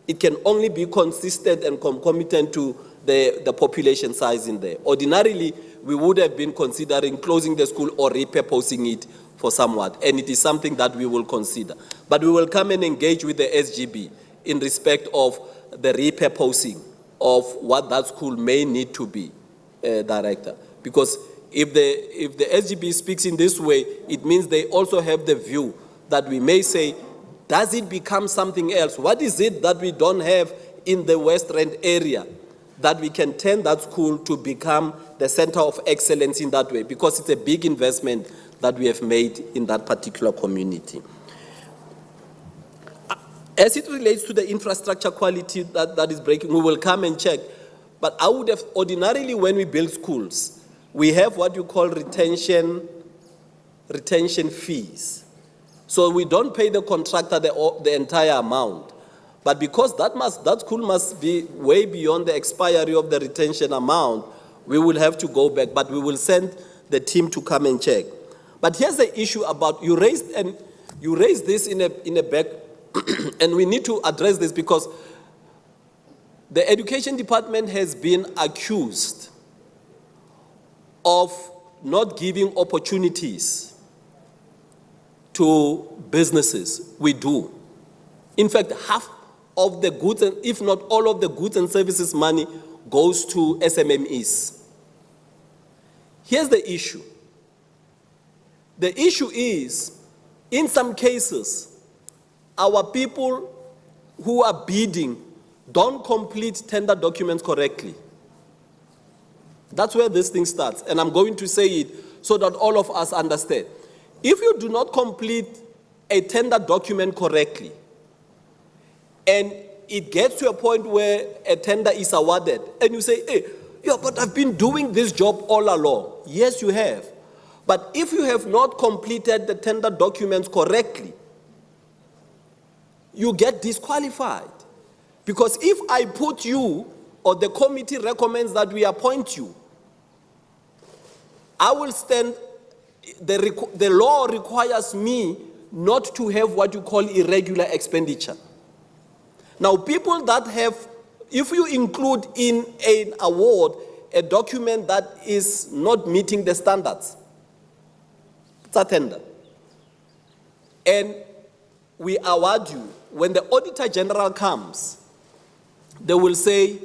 it can only be consistent and concomitant to the population size in there. Ordinarily, we would have been considering closing the school or repurposing it for somewhat, and it is something that we will consider. But we will come and engage with the SGB in respect of the repurposing of what that school may need to be, Director. Because if the SGB speaks in this way, it means they also have the view that we may say, does it become something else? What is it that we don't have in the West Rand area that we can turn that school to become the center of excellence in that way? Because it's a big investment that we have made in that particular community. As it relates to the infrastructure quality that is breaking, we will come and check. But I would have, ordinarily when we build schools, we have what you call retention fees. So we don't pay the contractor the entire amount. But because that school must be way beyond the expiry of the retention amount, we will have to go back, but we will send the team to come and check. But here's the issue about, you raised this in a back, and we need to address this because the education department has been accused of not giving opportunities to businesses. We do. In fact, half of the goods, and if not all of the goods and services money goes to SMMEs. Here's the issue. The issue is, in some cases, our people who are bidding don't complete tender documents correctly. That's where this thing starts, and I'm going to say it so that all of us understand. If you do not complete a tender document correctly, and it gets to a point where a tender is awarded, and you say, hey, yeah, but I've been doing this job all along. Yes, you have. But if you have not completed the tender documents correctly, you get disqualified. Because if I put you, or the committee recommends that we appoint you, I will stand, the law requires me not to have what you call irregular expenditure. Now, people that have, if you include in an award a document that is not meeting the standards, it's a tender. And we award you. When the Auditor General comes, they will say,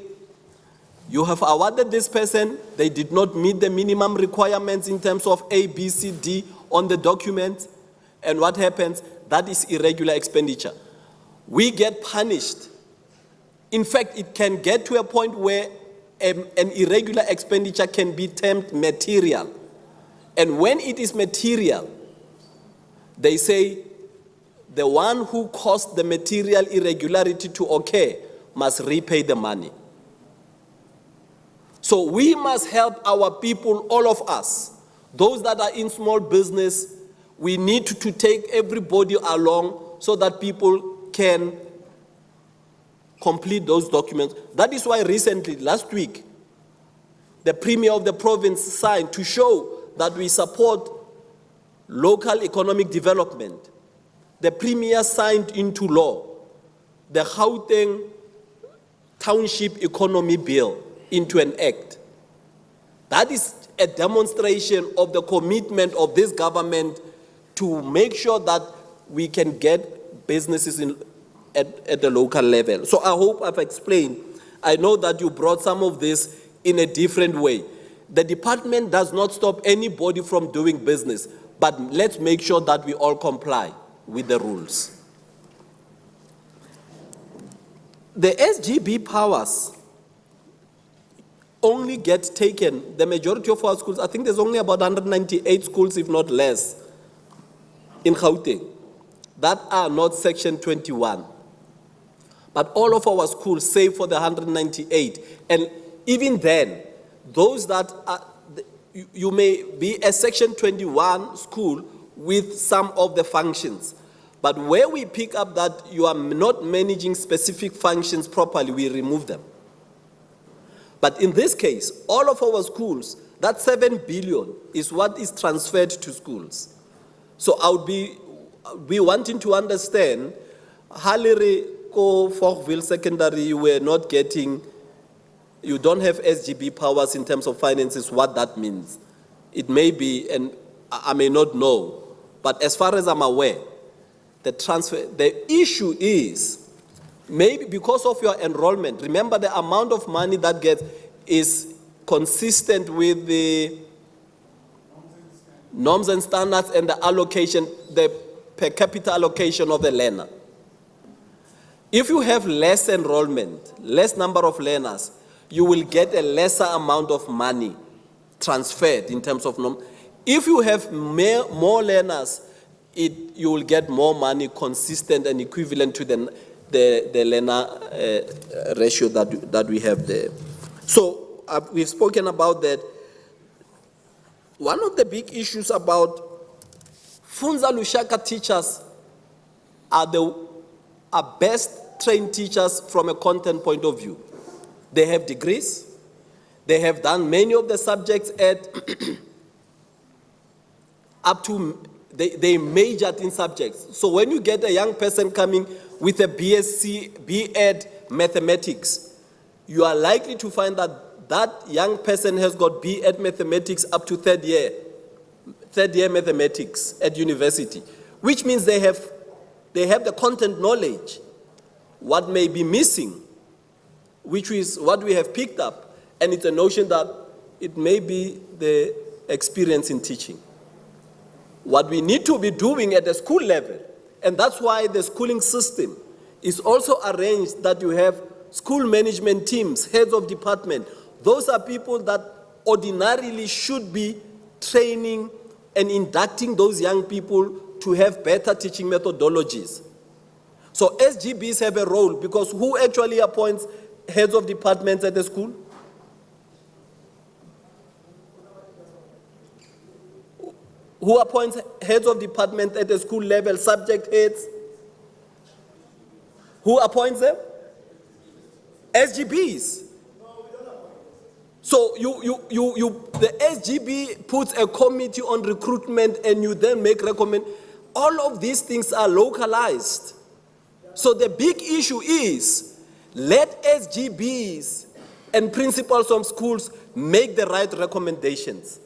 you have awarded this person, they did not meet the minimum requirements in terms of A, B, C, D on the document, and what happens? That is irregular expenditure. We get punished. In fact, it can get to a point where an irregular expenditure can be termed material. And when it is material, they say the one who caused the material irregularity to occur must repay the money. So we must help our people, all of us, those that are in small business. We need to take everybody along so that people can complete those documents. That is why recently, last week, the Premier of the province signed to show that we support local economic development. The Premier signed into law the Gauteng Township Economy Bill into an act. That is a demonstration of the commitment of this government to make sure that we can get businesses at the local level. So I hope I've explained. I know that you brought some of this in a different way. The department does not stop anybody from doing business, but let's make sure that we all comply with the rules. The SGB powers only get taken, the majority of our schools, I think there's only about 198 schools, if not less, in Gauteng, that are not Section 21. But all of our schools, save for the 198, and even then, those that are, you may be a Section 21 school with some of the functions, but where we pick up that you are not managing specific functions properly, we remove them. But in this case, all of our schools, that 7 billion is what is transferred to schools. So I would be wanting to understand, Hallery ko Fortville Secondary, you were not getting, you don't have SGB powers in terms of finances, what that means. It may be, and I may not know, but as far as I'm aware, the issue is, maybe because of your enrollment, remember the amount of money that gets is consistent with the norms and standards and the allocation, the per capita allocation of the learner. If you have less enrollment, less number of learners, you will get a lesser amount of money transferred in terms of norm. If you have more learners, you will get more money consistent and equivalent to the learner ratio that we have there. So we've spoken about that. One of the big issues about Funza Lushaka teachers are best trained teachers from a content point of view. They have degrees. They have done many of the subjects at up to, they majored in subjects. So when you get a young person coming with a BSc, B.Ed mathematics, you are likely to find that that young person has got B.Ed mathematics up to third year mathematics at university, which means they have the content knowledge. What may be missing, which is what we have picked up, and it's a notion that it may be the experience in teaching. What we need to be doing at the school level, and that's why the schooling system is also arranged that you have school management teams, heads of department. Those are people that ordinarily should be training and inducting those young people to have better teaching methodologies. So SGBs have a role, because who actually appoints heads of departments at the school? Who appoints heads of department at the school level, subject heads? Who appoints them? SGBs. So the SGB puts a committee on recruitment, and you then make recommendations. All of these things are localized. So the big issue is, let SGBs and principals of schools make the right recommendations.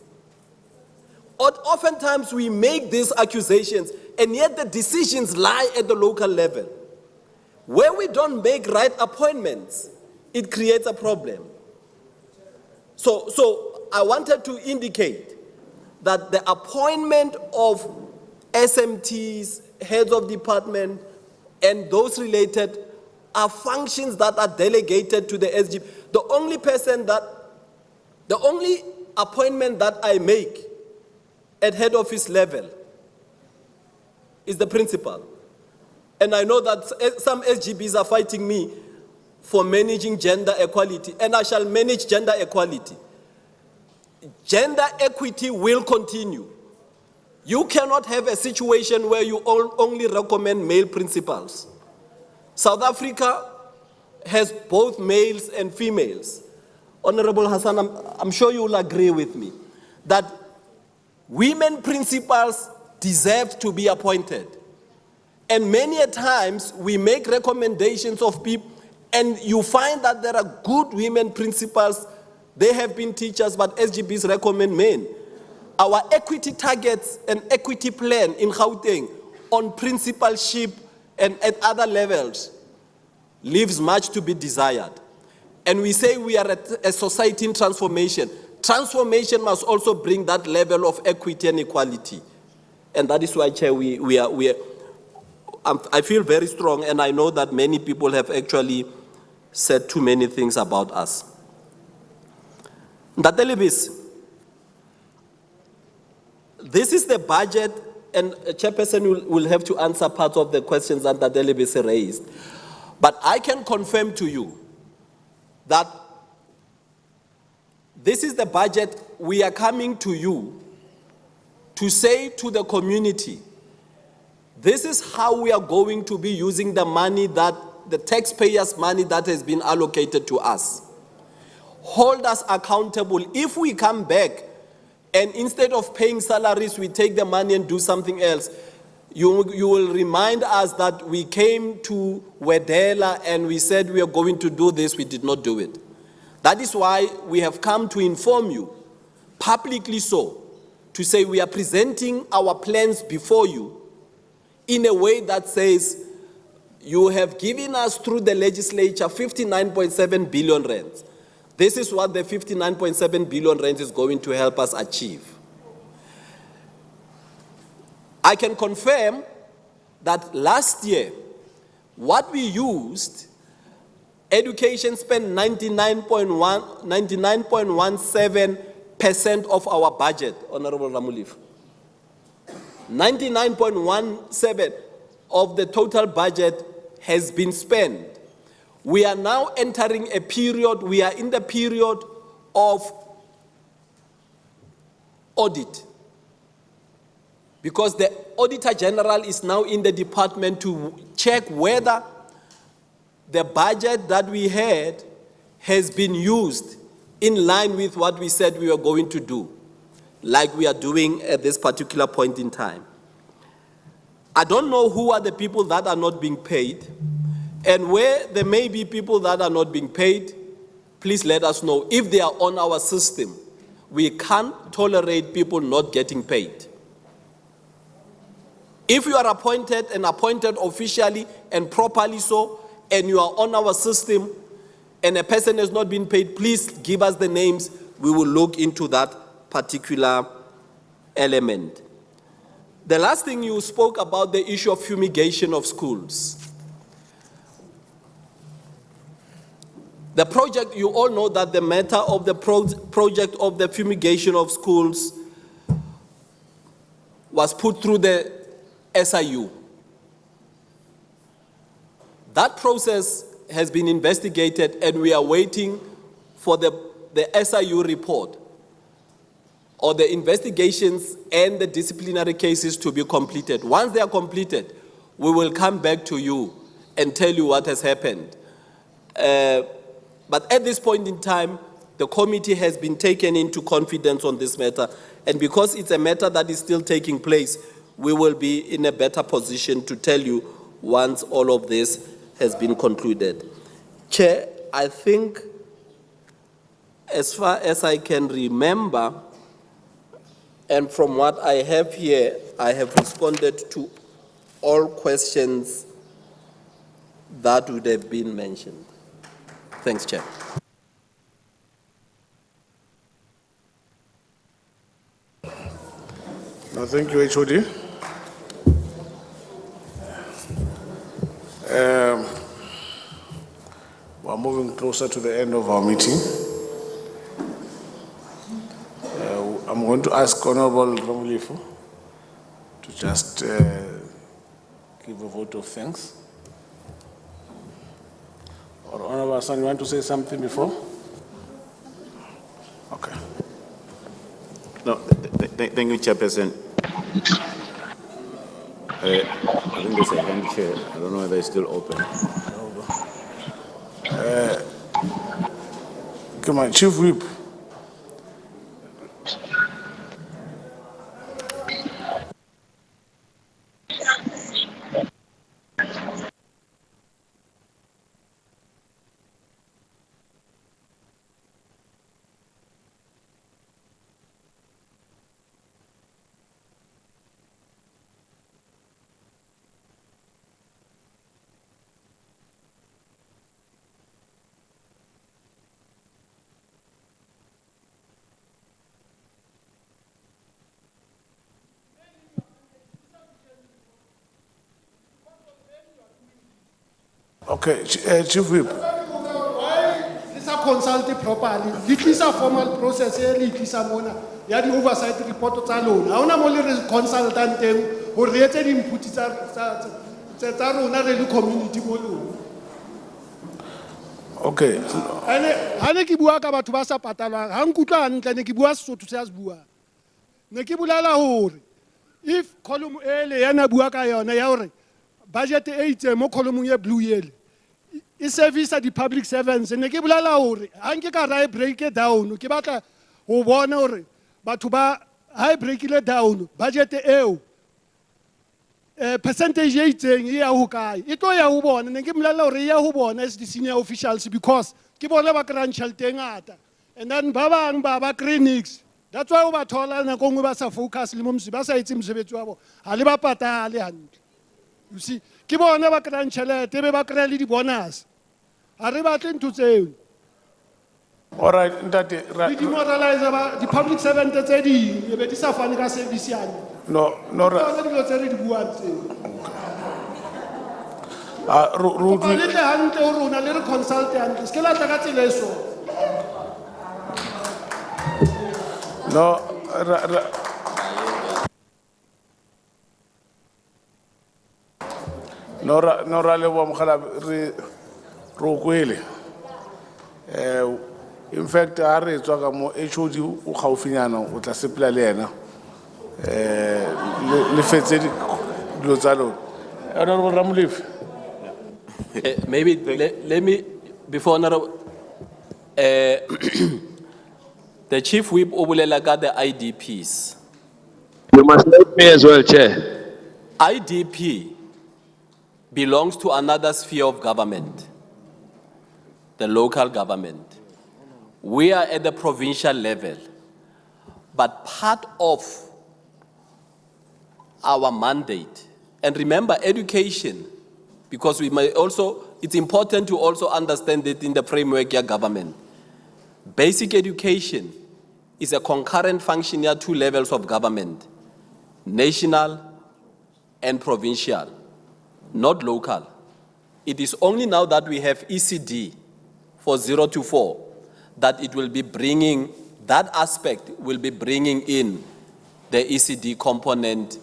Oftentimes we make these accusations, and yet the decisions lie at the local level. Where we don't make right appointments, it creates a problem. So I wanted to indicate that the appointment of SMTs, heads of department, and those related are functions that are delegated to the SGB. The only appointment that I make at head office level is the principal. And I know that some SGBs are fighting me for managing gender equality, and I shall manage gender equality. Gender equity will continue. You cannot have a situation where you only recommend male principals. South Africa has both males and females. Honorable Hassan, I'm sure you will agree with me that women principals deserve to be appointed. And many a times we make recommendations of people, and you find that there are good women principals. They have been teachers, but SGBs recommend men. Our equity targets and equity plan in Gauteng on principalship and at other levels leaves much to be desired. And we say we are a society in transformation. Transformation must also bring that level of equity and equality. And that is why, Chair, I feel very strong, and I know that many people have actually said too many things about us. Ndatelebisi, this is the budget, and Chairperson will have to answer part of the questions that Ndatelebisi raised. But I can confirm to you that this is the budget. We are coming to you to say to the community, this is how we are going to be using the money, that the taxpayers' money that has been allocated to us. Hold us accountable. If we come back and instead of paying salaries, we take the money and do something else, you will remind us that we came to Wedela and we said we are going to do this, we did not do it. That is why we have come to inform you, publicly so, to say we are presenting our plans before you in a way that says, you have given us through the legislature 59.7 billion rands. This is what the 59.7 billion rands is going to help us achieve. I can confirm that last year, what we used, education spent 99.17% of our budget, Honorable Ramuliv. 99.17% of the total budget has been spent. We are now entering a period, we are in the period of audit. Because the Auditor General is now in the department to check whether the budget that we had has been used in line with what we said we were going to do, like we are doing at this particular point in time. I don't know who are the people that are not being paid, and where there may be people that are not being paid, please let us know. If they are on our system, we can't tolerate people not getting paid. If you are appointed and appointed officially and properly so, and you are on our system and a person has not been paid, please give us the names. We will look into that particular element. The last thing you spoke about, the issue of fumigation of schools. The project, you all know that the matter of the project of the fumigation of schools was put through the SIU. That process has been investigated and we are waiting for the SIU report or the investigations and the disciplinary cases to be completed. Once they are completed, we will come back to you and tell you what has happened. But at this point in time, the committee has been taken into confidence on this matter, and because it's a matter that is still taking place, we will be in a better position to tell you once all of this has been concluded. Chair, I think as far as I can remember, and from what I have here, I have responded to all questions that would have been mentioned. Thanks, Chair. No, thank you, HOD. We're moving closer to the end of our meeting. I'm going to ask Honorable Romulifo to just give a vote of thanks. Or Honorable Hassan, you want to say something before? Okay. No, thank you, Chairperson. I think there's a hand chair. I don't know whether it's still open. Come on, Chief Whip. Okay, Chief Whip. This is consulted properly. This is a formal process. This is a mona. You have the oversight report alone. I want to consultant or related input. It's a community. Okay. Ane ki bua ka batho ba sa patalwang ha nkutla hantle ne ki bua Sesotho se a se bua ne ki bolela hore if column ele yana bua ka yona ya hore budget e itse mo column ye blue yele e service di public servants ne ke bolela hore ha nke ka ra break it down ke batla ho bona hore batho ba ha break ile down budget eo percentage e itseng e ya ho kae e tlo ya ho bona ne ke mmolela hore e ya ho bona as the senior officials because ke bona ba grant tjhelete ngata and then ba bang ba clinics. That's why ba thola na kongwe ba sa focus le mo mse ba sa etse mosebetsi wa bona ha le ba patale hantle. You see ke bona ba grant tjhelete be ba kry le di bonus ha re batle ntho tseo. All right, ntate Di demoralize ba di public servants tse ding e be di sa fane ka service yana. no Dilo tse re di buang tseo. Rudu Le hantle o rona le re consult hantle se ke la tla ka tsela eso. no ra le bo mogala Rokwele. In fact, a re tswa ka mo HOD o gaufinyana o tla sepela le ena. Le fetse dilo tsa lona. Honorable Ramulife. Maybe let me, before Honorable, the Chief Whip obulela ka the IDPs. You must let me as well, Chair. IDP belongs to another sphere of government, the local government. We are at the provincial level, but part of our mandate, and remember education, because we may also, it's important to also understand it in the framework of government. Basic education is a concurrent function at two levels of government, national and provincial, not local. It is only now that we have ECD for 0 to 4 that it will be bringing, that aspect will be bringing in the ECD component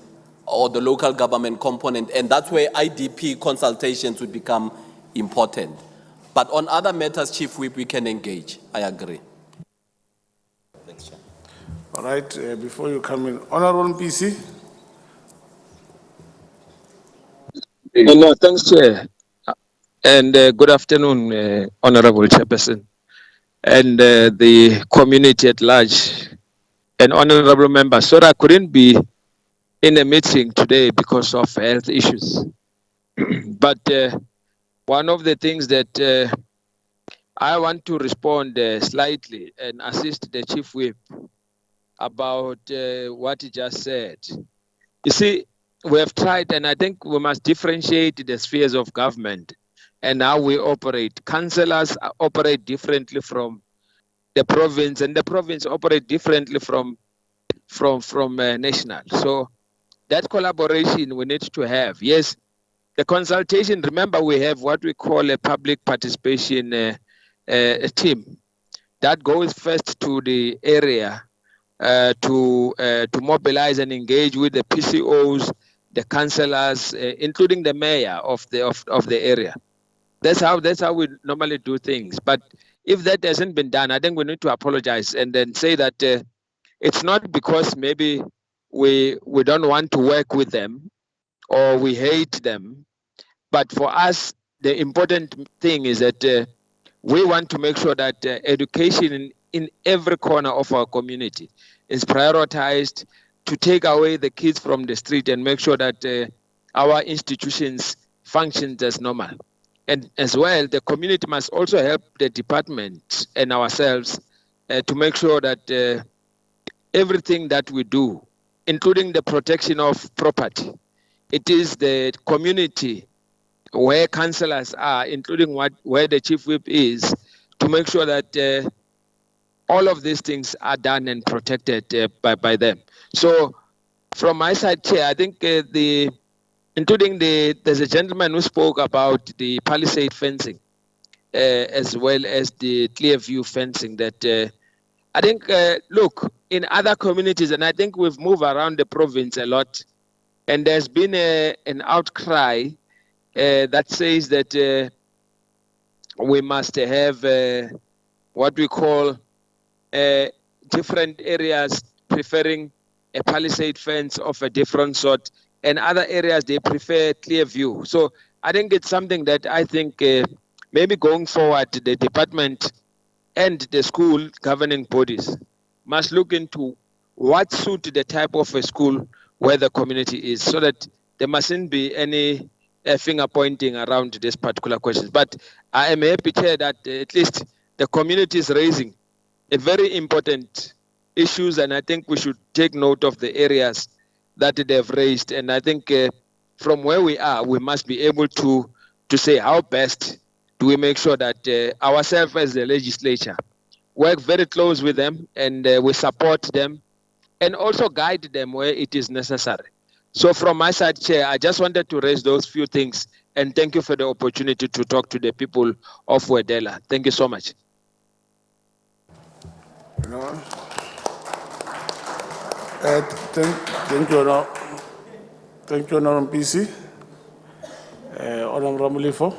or the local government component, and that's where IDP consultations would become important. But on other matters, Chief Whip, we can engage. I agree. Thanks, Chair. All right, before you come in, Honorable PC. No, thanks, Chair. And good afternoon, Honorable Chairperson, and the community at large, and honorable members. Sorry, I couldn't be in a meeting today because of health issues. But one of the things that I want to respond slightly and assist the Chief Whip about what he just said. You see, we have tried, and I think we must differentiate the spheres of government and how we operate. Councillors operate differently from the province, and the province operate differently from national. So that collaboration we need to have. Yes, the consultation, remember we have what we call a public participation team that goes first to the area to mobilize and engage with the PCOs, the councillors, including the mayor of the area. That's how we normally do things. But if that hasn't been done, I think we need to apologize and then say that it's not because maybe we don't want to work with them or we hate them, but for us the important thing is that we want to make sure that education in every corner of our community is prioritized, to take away the kids from the street and make sure that our institutions function as normal. And as well, the community must also help the department and ourselves to make sure that everything that we do, including the protection of property, it is the community where councillors are, including where the Chief Whip is, to make sure that all of these things are done and protected by them. So from my side, Chair, I think there's a gentleman who spoke about the palisade fencing as well as the clear view fencing that I think, look, in other communities, and I think we've moved around the province a lot, and there's been an outcry that says that we must have what we call different areas preferring a palisade fence of a different sort, and other areas they prefer clear view. So I think it's something that I think maybe going forward, the department and the school governing bodies must look into what suit the type of a school where the community is, so that there mustn't be any finger pointing around this particular question. But I am happy, Chair, that at least the community is raising a very important issues, and I think we should take note of the areas that they have raised. And I think from where we are, we must be able to say how best do we make sure that ourselves as the legislature work very close with them, and we support them and also guide them where it is necessary. So from my side, Chair, I just wanted to raise those few things, and thank you for the opportunity to talk to the people of Wedela. Thank you so much. Thank you, Honorable PC. Honorable Ramulifo.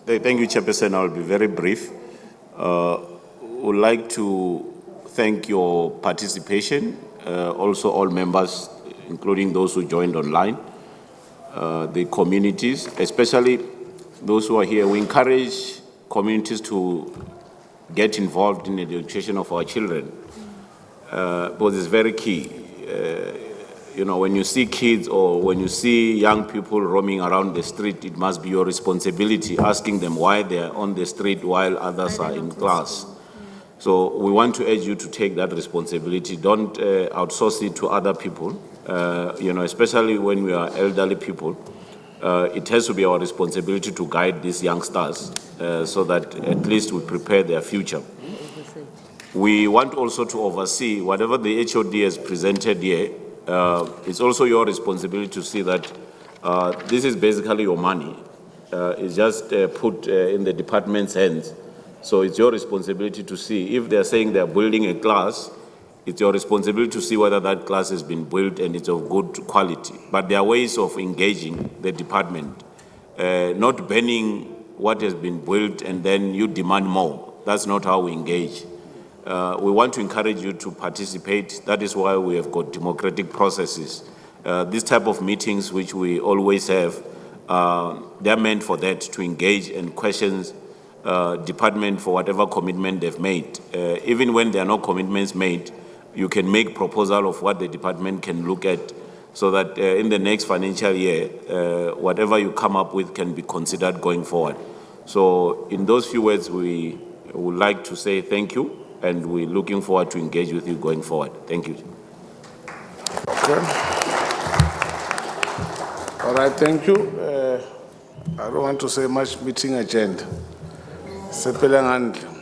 Thank you, Chairperson. I'll be very brief. Would like to thank your participation, also all members, including those who joined online, the communities, especially those who are here. We encourage communities to get involved in the education of our children, because it's very key. You know, when you see kids or when you see young people roaming around the street, it must be your responsibility asking them why they are on the street while others are in class. So we want to urge you to take that responsibility. Don't outsource it to other people, you know, especially when we are elderly people. It has to be our responsibility to guide these youngsters so that at least we prepare their future. We want also to oversee whatever the HOD has presented here. It's also your responsibility to see that this is basically your money. It's just put in the department's hands. So it's your responsibility to see if they're saying they're building a class, it's your responsibility to see whether that class has been built and it's of good quality. But there are ways of engaging the department, not banning what has been built and then you demand more. That's not how we engage. We want to encourage you to participate. That is why we have got democratic processes. This type of meetings, which we always have, they're meant for that, to engage and questions department for whatever commitment they've made. Even when there are no commitments made, you can make proposal of what the department can look at so that in the next financial year, whatever you come up with can be considered going forward. So in those few words, we would like to say thank you, and we're looking forward to engage with you going forward. Thank you. Okay. All right, thank you. I don't want to say much. Meeting agenda. Sepelang handle.